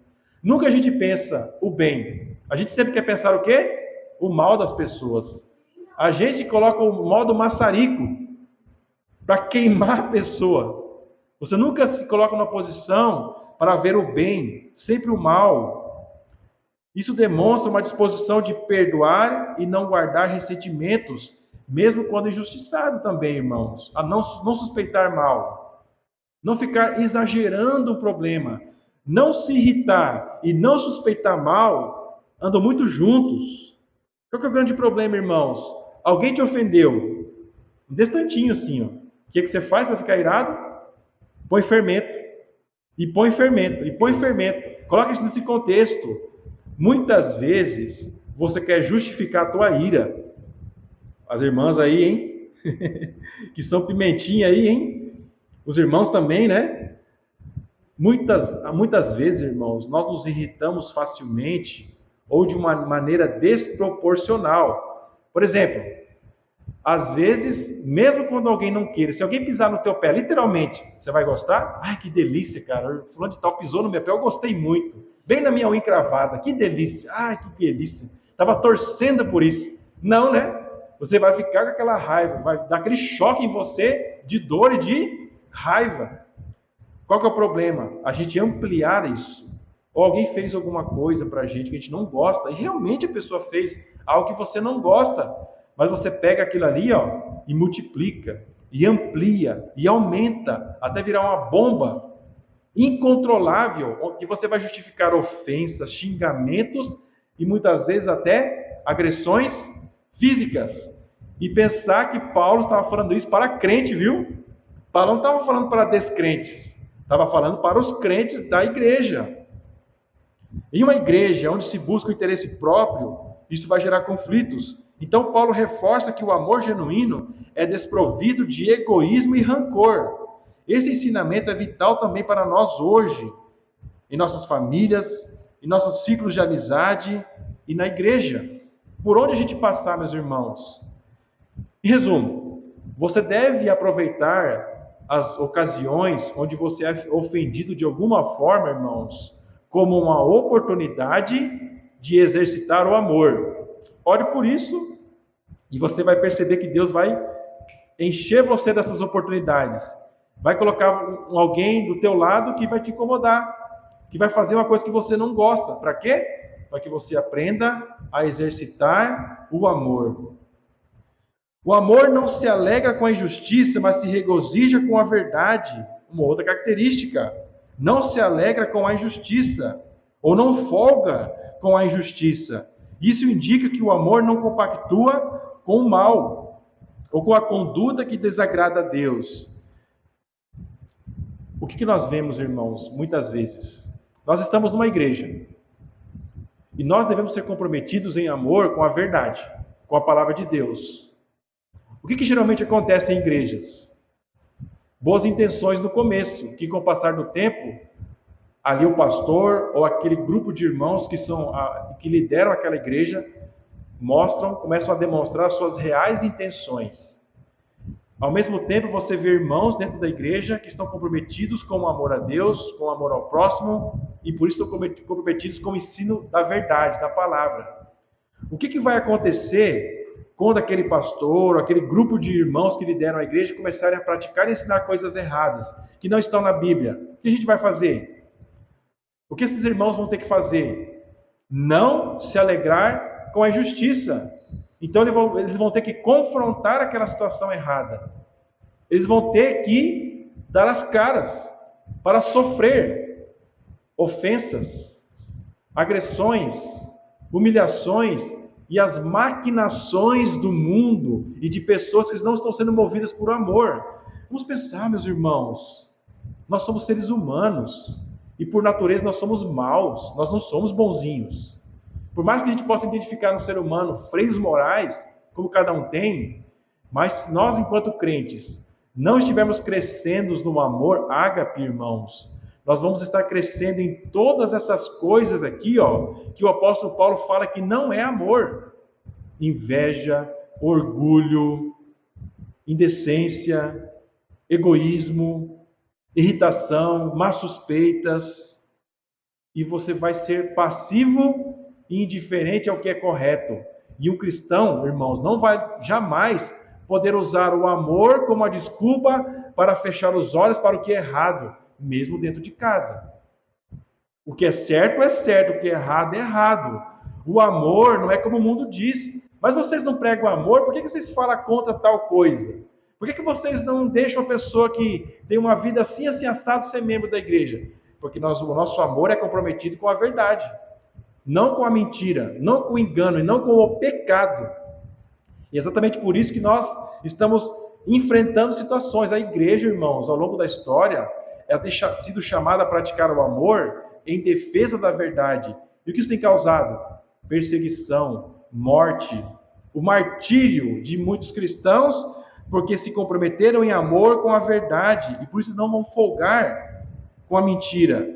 Nunca a gente pensa o bem. A gente sempre quer pensar o quê? O mal das pessoas. A gente coloca o modo maçarico para queimar a pessoa. Você nunca se coloca numa posição para ver o bem, sempre o mal. Isso demonstra uma disposição de perdoar e não guardar ressentimentos, mesmo quando injustiçado também, irmãos. A não suspeitar mal. Não ficar exagerando o problema. Não se irritar e não suspeitar mal andam muito juntos. Qual que é o grande problema, irmãos? Alguém te ofendeu. Desse tantinho assim, O que você faz para ficar irado? Põe fermento. E põe fermento. E põe fermento. Coloca isso nesse contexto. Muitas vezes você quer justificar a tua ira. As irmãs aí, hein? Que são pimentinha aí, hein? Os irmãos também, né? Muitas vezes, irmãos, nós nos irritamos facilmente ou de uma maneira desproporcional. Por exemplo, às vezes, mesmo quando alguém não queira, se alguém pisar no teu pé, literalmente, você vai gostar? Ai, que delícia, cara. Fulano de tal pisou no meu pé, eu gostei muito. Bem na minha unha encravada, que delícia. Ai, que delícia. Estava torcendo por isso. Não, né? Você vai ficar com aquela raiva, vai dar aquele choque em você de dor e de raiva. Qual que é o problema? A gente ampliar isso. Ou alguém fez alguma coisa pra gente que a gente não gosta, e realmente a pessoa fez algo que você não gosta, mas você pega aquilo ali, e multiplica, e amplia, e aumenta, até virar uma bomba incontrolável, que você vai justificar ofensas, xingamentos, e muitas vezes até agressões físicas. E pensar que Paulo estava falando isso para crente, viu? Paulo não estava falando para descrentes. Estava falando para os crentes da igreja. Em uma igreja onde se busca o interesse próprio, isso vai gerar conflitos. Então, Paulo reforça que o amor genuíno é desprovido de egoísmo e rancor. Esse ensinamento é vital também para nós hoje, em nossas famílias, em nossos ciclos de amizade e na igreja. Por onde a gente passar, meus irmãos? Em resumo, você deve aproveitar as ocasiões onde você é ofendido de alguma forma, irmãos, como uma oportunidade de exercitar o amor. Ore por isso e você vai perceber que Deus vai encher você dessas oportunidades Vai colocar alguém do teu lado que vai te incomodar, que vai fazer uma coisa que você não gosta. Para quê? Para que você aprenda a exercitar o amor. O amor não se alegra com a injustiça, mas se regozija com a verdade. Uma outra característica. Não se alegra com a injustiça, ou não folga com a injustiça. Isso indica que o amor não compactua com o mal, ou com a conduta que desagrada a Deus. O que nós vemos, irmãos, muitas vezes? Nós estamos numa igreja, e nós devemos ser comprometidos em amor com a verdade, com a palavra de Deus. O que geralmente acontece em igrejas? Boas intenções no começo, que com o passar do tempo, ali o pastor ou aquele grupo de irmãos que lideram aquela igreja começam a demonstrar suas reais intenções. Ao mesmo tempo, você vê irmãos dentro da igreja que estão comprometidos com o amor a Deus, com o amor ao próximo, e por isso estão comprometidos com o ensino da verdade, da palavra. O que vai acontecer quando aquele pastor, aquele grupo de irmãos que lideram a igreja começarem a praticar e ensinar coisas erradas, que não estão na Bíblia? O que a gente vai fazer? O que esses irmãos vão ter que fazer? Não se alegrar com a injustiça. Então eles vão ter que confrontar aquela situação errada. Eles vão ter que dar as caras para sofrer ofensas, agressões, humilhações e as maquinações do mundo e de pessoas que não estão sendo movidas por amor. Vamos pensar, meus irmãos, nós somos seres humanos e por natureza nós somos maus, nós não somos bonzinhos. Por mais que a gente possa identificar no ser humano freios morais, como cada um tem, mas se nós, enquanto crentes, não estivermos crescendo no amor ágape, irmãos, nós vamos estar crescendo em todas essas coisas aqui, que o apóstolo Paulo fala que não é amor. Inveja, orgulho, indecência, egoísmo, irritação, más suspeitas, e você vai ser passivo e indiferente ao que é correto. E um cristão, irmãos, não vai jamais poder usar o amor como a desculpa para fechar os olhos para o que é errado, mesmo dentro de casa. O que é certo, o que é errado. O amor não é como o mundo diz. Mas vocês não pregam amor, por que vocês falam contra tal coisa? Por que vocês não deixam a pessoa que tem uma vida assim assado ser membro da igreja? Porque o nosso amor é comprometido com a verdade. Não com a mentira, não com o engano e não com o pecado. E é exatamente por isso que nós estamos enfrentando situações. A igreja, irmãos, ao longo da história, ela tem sido chamada a praticar o amor em defesa da verdade. E o que isso tem causado? Perseguição, morte, o martírio de muitos cristãos, porque se comprometeram em amor com a verdade, e por isso não vão folgar com a mentira,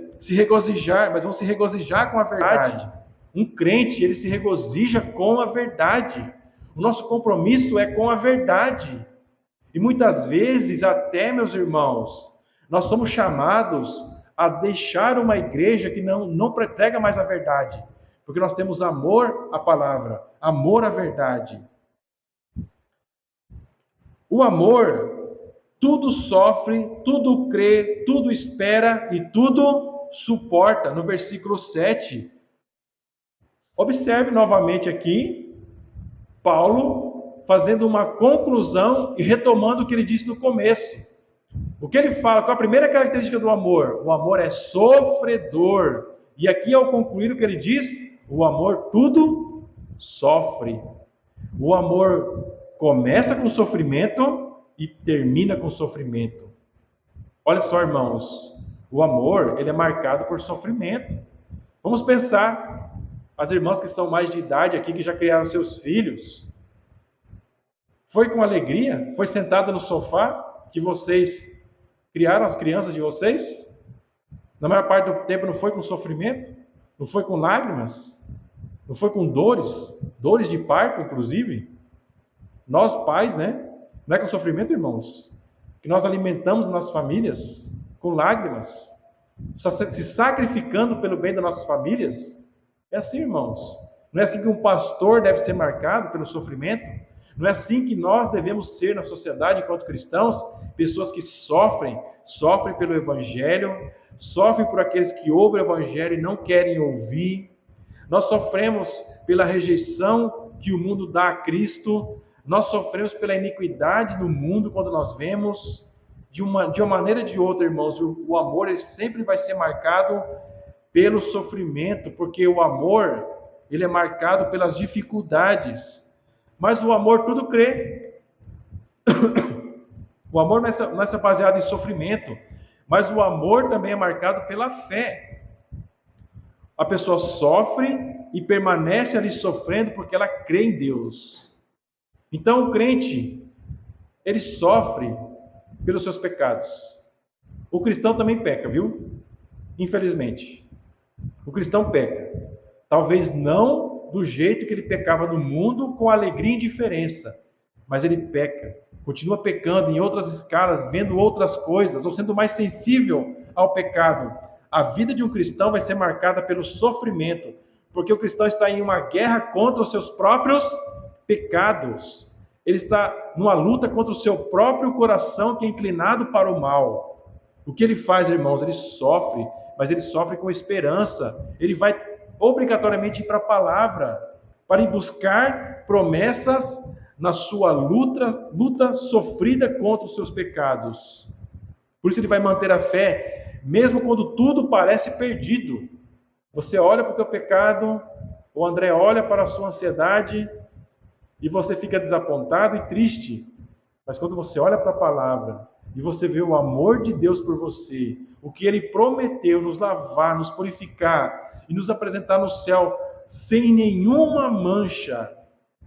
mas vão se regozijar com a verdade. Um crente, ele se regozija com a verdade. O nosso compromisso é com a verdade. E muitas vezes, até, meus irmãos, nós somos chamados a deixar uma igreja que não prega mais a verdade. Porque nós temos amor à palavra, amor à verdade. O amor, tudo sofre, tudo crê, tudo espera e tudo suporta. No versículo 7, observe novamente aqui, Paulo fazendo uma conclusão e retomando o que ele disse no começo. O que ele fala, qual a primeira característica do amor? O amor é sofredor. E aqui, ao concluir o que ele diz, o amor tudo sofre. O amor começa com sofrimento e termina com sofrimento. Olha só, irmãos, o amor, ele é marcado por sofrimento. Vamos pensar, as irmãs que são mais de idade aqui, que já criaram seus filhos, foi com alegria? Foi sentada no sofá que vocês criaram as crianças de vocês? Na maior parte do tempo não foi com sofrimento? Não foi com lágrimas? Não foi com dores de parto, inclusive? Nós, pais, né? Não é com sofrimento, irmãos? Que nós alimentamos nossas famílias com lágrimas, se sacrificando pelo bem das nossas famílias? É assim, irmãos. Não é assim que um pastor deve ser marcado pelo sofrimento? Não é assim que nós devemos ser na sociedade enquanto cristãos? Pessoas que sofrem pelo Evangelho, sofrem por aqueles que ouvem o Evangelho e não querem ouvir. Nós sofremos pela rejeição que o mundo dá a Cristo. Nós sofremos pela iniquidade no mundo quando nós vemos. De uma maneira ou de outra, irmãos, o amor ele sempre vai ser marcado pelo sofrimento, porque o amor ele é marcado pelas dificuldades. Mas o amor tudo crê. O amor não é baseado em sofrimento, mas o amor também é marcado pela fé. A pessoa sofre e permanece ali sofrendo porque ela crê em Deus. Então o crente, ele sofre pelos seus pecados. O cristão também peca, viu? Infelizmente. O cristão peca. Talvez não do jeito que ele pecava no mundo, com alegria e indiferença, mas ele peca. Continua pecando em outras escalas, vendo outras coisas, ou sendo mais sensível ao pecado. A vida de um cristão vai ser marcada pelo sofrimento, porque o cristão está em uma guerra contra os seus próprios pecados. Ele está numa luta contra o seu próprio coração, que é inclinado para o mal. O que ele faz, irmãos? Ele sofre, mas ele sofre com esperança. Ele vai obrigatoriamente ir para a palavra, para ir buscar promessas na sua luta sofrida contra os seus pecados. Por isso ele vai manter a fé, mesmo quando tudo parece perdido. Você olha para o teu pecado, o André olha para a sua ansiedade, e você fica desapontado e triste. Mas quando você olha para a palavra, e você vê o amor de Deus por você, o que Ele prometeu nos lavar, nos purificar, e nos apresentar no céu, sem nenhuma mancha,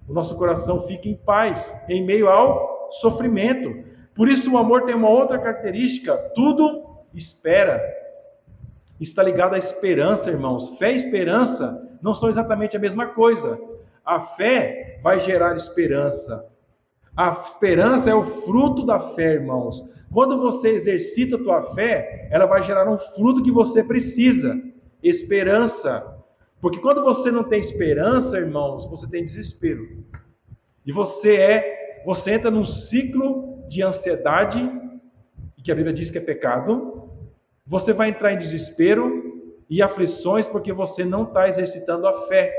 o nosso coração fica em paz, em meio ao sofrimento. Por isso o amor tem uma outra característica: tudo espera. Isso está ligado à esperança, irmãos. Fé e esperança não são exatamente a mesma coisa. A fé vai gerar esperança. A esperança é o fruto da fé, irmãos. Quando você exercita a tua fé, ela vai gerar um fruto que você precisa: esperança. Porque quando você não tem esperança, irmãos, você tem desespero. E você entra num ciclo de ansiedade, que a Bíblia diz que é pecado. Você vai entrar em desespero e aflições porque você não está exercitando a fé.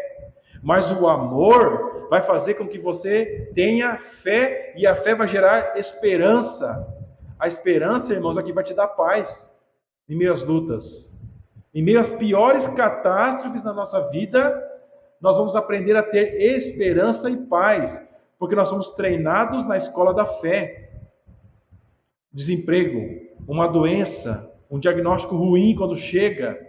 Mas o amor vai fazer com que você tenha fé, e a fé vai gerar esperança. A esperança, irmãos, aqui vai te dar paz em meio às lutas. Em meio às piores catástrofes na nossa vida, nós vamos aprender a ter esperança e paz, porque nós somos treinados na escola da fé. Desemprego, uma doença, um diagnóstico ruim quando chega,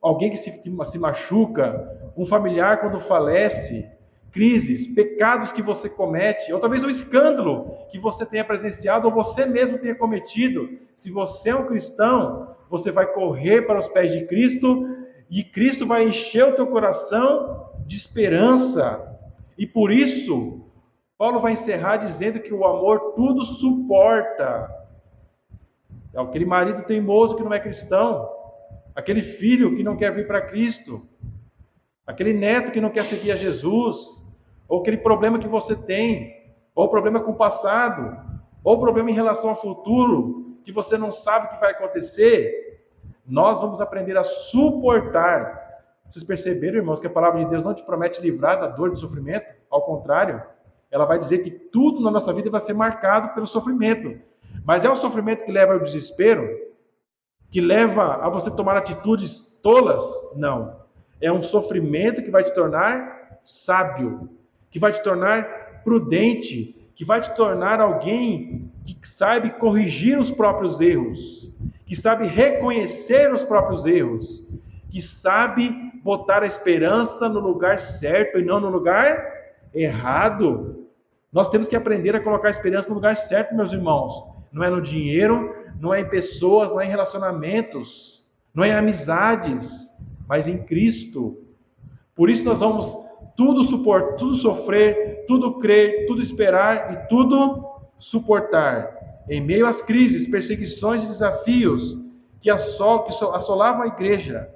alguém que se machuca, um familiar quando falece, crises, pecados que você comete, ou talvez um escândalo que você tenha presenciado ou você mesmo tenha cometido. Se você é um cristão, você vai correr para os pés de Cristo e Cristo vai encher o teu coração de esperança. E por isso, Paulo vai encerrar dizendo que o amor tudo suporta. É aquele marido teimoso que não é cristão, aquele filho que não quer vir para Cristo, aquele neto que não quer seguir a Jesus, ou aquele problema que você tem, ou problema com o passado, ou problema em relação ao futuro, que você não sabe o que vai acontecer. Nós vamos aprender a suportar. Vocês perceberam, irmãos, que a palavra de Deus não te promete livrar da dor e do sofrimento? Ao contrário, ela vai dizer que tudo na nossa vida vai ser marcado pelo sofrimento. Mas é o sofrimento que leva ao desespero? Que leva a você tomar atitudes tolas? Não. É um sofrimento que vai te tornar sábio, que vai te tornar prudente, que vai te tornar alguém que sabe corrigir os próprios erros, que sabe reconhecer os próprios erros, que sabe botar a esperança no lugar certo e não no lugar errado. Nós temos que aprender a colocar a esperança no lugar certo, meus irmãos. Não é no dinheiro, não é em pessoas, não é em relacionamentos, não é em amizades, mas em Cristo. Por isso nós vamos tudo suportar, tudo sofrer, tudo crer, tudo esperar e tudo suportar. Em meio às crises, perseguições e desafios que assolavam a igreja,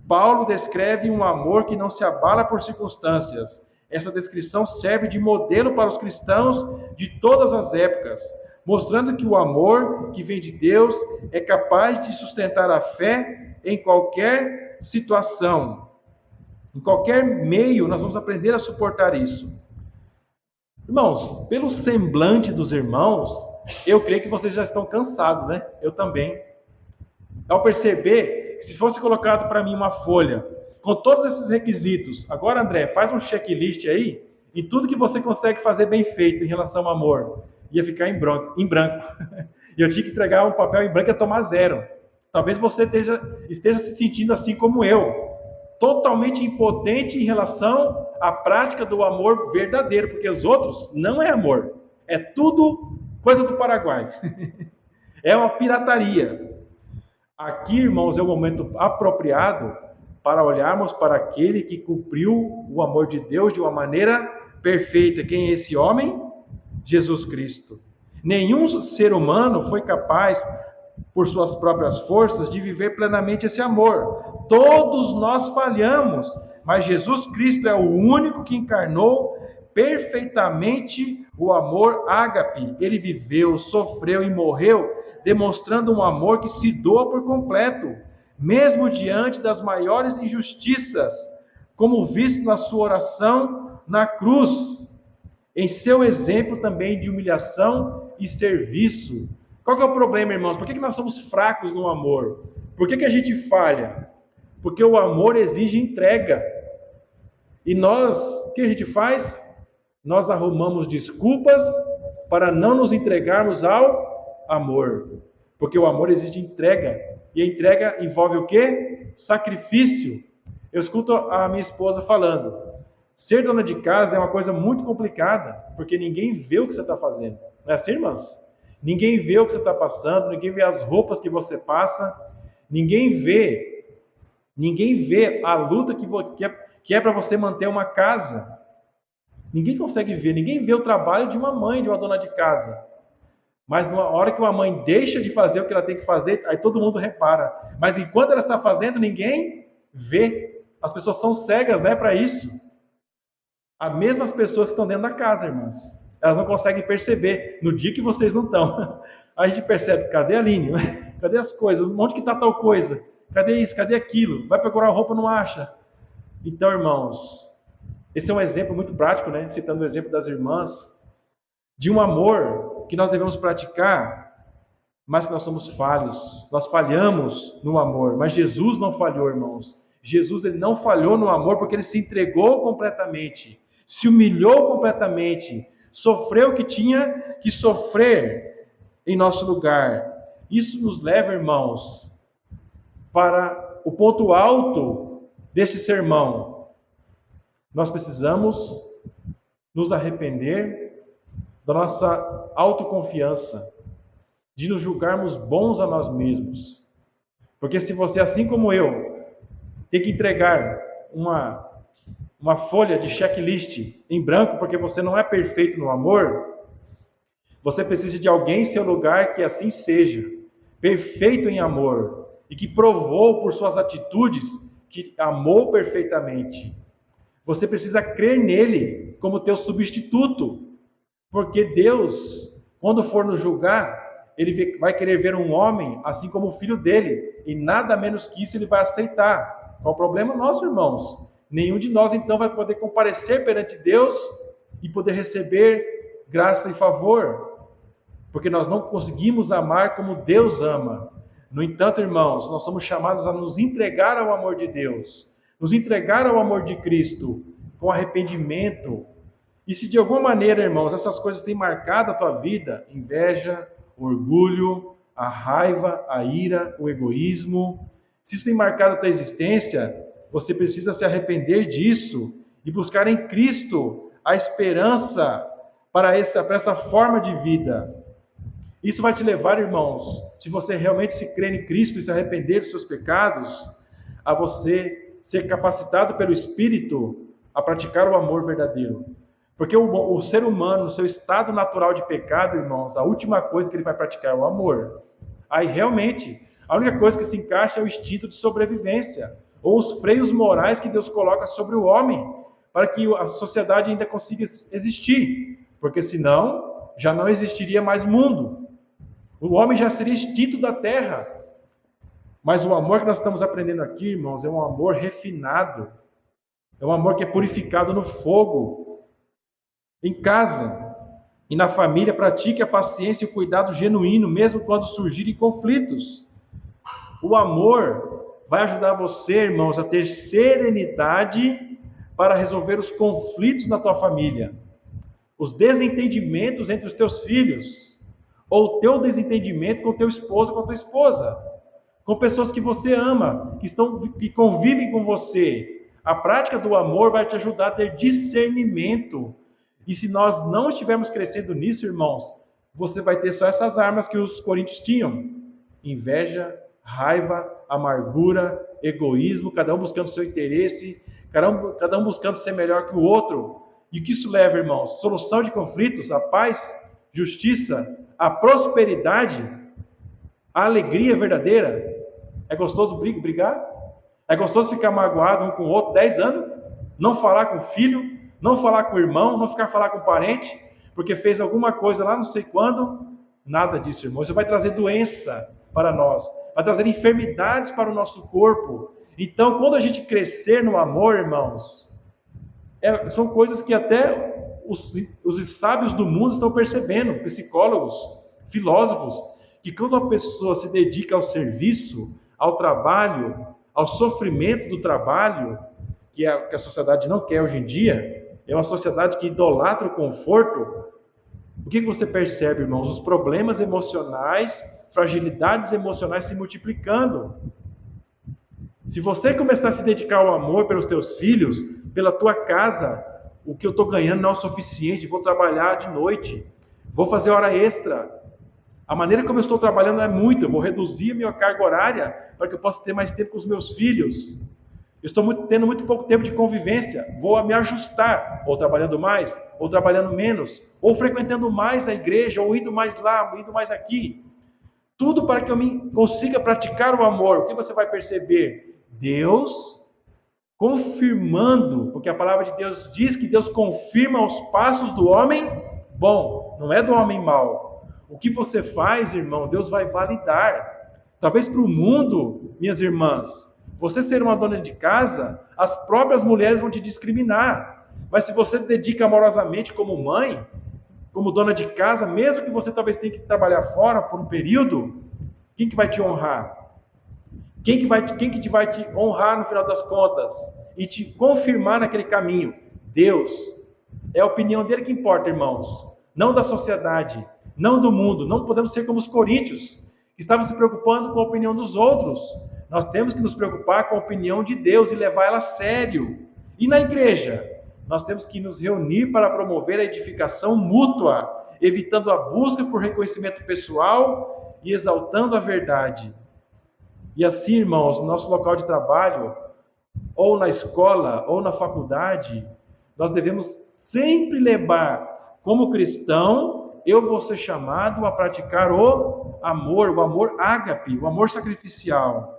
Paulo descreve um amor que não se abala por circunstâncias. Essa descrição serve de modelo para os cristãos de todas as épocas, mostrando que o amor que vem de Deus é capaz de sustentar a fé em qualquer situação. Em qualquer meio, nós vamos aprender a suportar isso. Irmãos, pelo semblante dos irmãos, eu creio que vocês já estão cansados, né? Eu também. Ao perceber que se fosse colocado para mim uma folha com todos esses requisitos, agora André, faz um checklist aí e tudo que você consegue fazer bem feito em relação ao amor, ia ficar em branco. E eu tinha que entregar um papel em branco e ia tomar 0. Talvez você esteja se sentindo assim como eu, totalmente impotente em relação à prática do amor verdadeiro, porque os outros não é amor, é tudo coisa do Paraguai. É uma pirataria. Aqui, irmãos, é o momento apropriado para olharmos para aquele que cumpriu o amor de Deus de uma maneira perfeita. Quem é esse homem? Jesus Cristo. Nenhum ser humano foi capaz, por suas próprias forças, de viver plenamente esse amor. Todos nós falhamos, mas Jesus Cristo é o único que encarnou perfeitamente o amor ágape. Ele viveu, sofreu e morreu, demonstrando um amor que se doa por completo, mesmo diante das maiores injustiças, como visto na sua oração na cruz, em seu exemplo também de humilhação e serviço. Qual que é o problema, irmãos? Por que nós somos fracos no amor? Por que a gente falha? Porque o amor exige entrega. E nós, o que a gente faz? Nós arrumamos desculpas para não nos entregarmos ao amor. Porque o amor exige entrega. E a entrega envolve o quê? Sacrifício. Eu escuto a minha esposa falando: ser dona de casa é uma coisa muito complicada, porque ninguém vê o que você está fazendo. Não é assim, irmãs? Ninguém vê o que você está passando, ninguém vê as roupas que você passa, ninguém vê a luta que é para você manter uma casa. Ninguém consegue ver, ninguém vê o trabalho de uma mãe, de uma dona de casa. Mas na hora que uma mãe deixa de fazer o que ela tem que fazer, aí todo mundo repara. Mas enquanto ela está fazendo, ninguém vê. As pessoas são cegas, né, para isso. As mesmas pessoas que estão dentro da casa, irmãs, elas não conseguem perceber no dia que vocês não estão. A gente percebe: cadê a Aline? Cadê as coisas? Onde que está tal coisa? Cadê isso? Cadê aquilo? Vai procurar roupa, não acha. Então, irmãos, esse é um exemplo muito prático, né? Citando o exemplo das irmãs, de um amor que nós devemos praticar, mas que nós somos falhos. Nós falhamos no amor, mas Jesus não falhou, irmãos. Jesus, ele não falhou no amor porque ele se entregou completamente, se humilhou completamente, sofreu o que tinha que sofrer em nosso lugar. Isso nos leva, irmãos, para o ponto alto deste sermão. Nós precisamos nos arrepender da nossa autoconfiança, de nos julgarmos bons a nós mesmos. Porque se você, assim como eu, tem que entregar uma folha de checklist em branco, porque você não é perfeito no amor, você precisa de alguém em seu lugar que assim seja, perfeito em amor, e que provou por suas atitudes que amou perfeitamente. Você precisa crer nele como teu substituto, porque Deus, quando for nos julgar, ele vai querer ver um homem assim como o filho dele, e nada menos que isso ele vai aceitar. Qual o problema nosso, irmãos? Nenhum de nós, então, vai poder comparecer perante Deus e poder receber graça e favor, porque nós não conseguimos amar como Deus ama. No entanto, irmãos, nós somos chamados a nos entregar ao amor de Deus, nos entregar ao amor de Cristo, com arrependimento. E se de alguma maneira, irmãos, essas coisas têm marcado a tua vida, inveja, orgulho, a raiva, a ira, o egoísmo, se isso tem marcado a tua existência, você precisa se arrepender disso e buscar em Cristo a esperança para essa forma de vida. Isso vai te levar, irmãos, se você realmente se crer em Cristo e se arrepender dos seus pecados, a você ser capacitado pelo Espírito a praticar o amor verdadeiro. Porque o ser humano, no seu estado natural de pecado, irmãos, a última coisa que ele vai praticar é o amor. Aí realmente, a única coisa que se encaixa é o instinto de sobrevivência, ou os freios morais que Deus coloca sobre o homem, para que a sociedade ainda consiga existir, porque senão já não existiria mais mundo. O homem já seria extinto da terra. Mas o amor que nós estamos aprendendo aqui, irmãos, é um amor refinado. É um amor que é purificado no fogo. Em casa e na família, pratique a paciência e o cuidado genuíno, mesmo quando surgirem conflitos. O amor vai ajudar você, irmãos, a ter serenidade para resolver os conflitos na tua família, os desentendimentos entre os teus filhos, ou o teu desentendimento com o teu esposo ou com a tua esposa, com pessoas que você ama, que convivem com você. A prática do amor vai te ajudar a ter discernimento. E se nós não estivermos crescendo nisso, irmãos, você vai ter só essas armas que os coríntios tinham: inveja, raiva, amargura, egoísmo, cada um buscando seu interesse, cada um buscando ser melhor que o outro. E o que isso leva, irmãos? Solução de conflitos, a paz, justiça, a prosperidade, a alegria verdadeira. É gostoso brigar? É gostoso ficar magoado um com o outro 10 anos? Não falar com o filho, não falar com o irmão, não ficar falar com o parente, porque fez alguma coisa lá não sei quando? Nada disso, irmãos. Isso vai trazer doença para nós, vai trazer enfermidades para o nosso corpo. Então, quando a gente crescer no amor, irmãos, são coisas que até os sábios do mundo estão percebendo, psicólogos, filósofos, que quando a pessoa se dedica ao serviço, ao trabalho, ao sofrimento do trabalho, que é o que a sociedade não quer hoje em dia, é uma sociedade que idolatra o conforto. O que você percebe, irmãos? Os problemas emocionais, fragilidades emocionais se multiplicando. Se você começar a se dedicar ao amor pelos teus filhos, pela tua casa, o que eu estou ganhando não é o suficiente, vou trabalhar de noite, vou fazer hora extra. A maneira como eu estou trabalhando é muito, eu vou reduzir a minha carga horária para que eu possa ter mais tempo com os meus filhos. Eu estou tendo muito pouco tempo de convivência, vou me ajustar, ou trabalhando mais, ou trabalhando menos, ou frequentando mais a igreja, ou indo mais lá, indo mais aqui. Tudo para que eu consiga praticar o amor. O que você vai perceber? Deus confirmando, porque a palavra de Deus diz que Deus confirma os passos do homem bom, não é do homem mau. O que você faz, irmão, Deus vai validar. Talvez para o mundo, minhas irmãs, você ser uma dona de casa, as próprias mulheres vão te discriminar. Mas se você se dedica amorosamente como mãe, como dona de casa, mesmo que você talvez tenha que trabalhar fora por um período, quem que vai te honrar? Quem que vai te honrar no final das contas e te confirmar naquele caminho? Deus. É a opinião dele que importa, irmãos. Não da sociedade, não do mundo. Não podemos ser como os coríntios, que estavam se preocupando com a opinião dos outros. Nós temos que nos preocupar com a opinião de Deus e levar ela a sério. E na igreja, nós temos que nos reunir para promover a edificação mútua, evitando a busca por reconhecimento pessoal e exaltando a verdade. E assim, irmãos, no nosso local de trabalho, ou na escola, ou na faculdade, nós devemos sempre lembrar, como cristão, eu vou ser chamado a praticar o amor ágape, o amor sacrificial.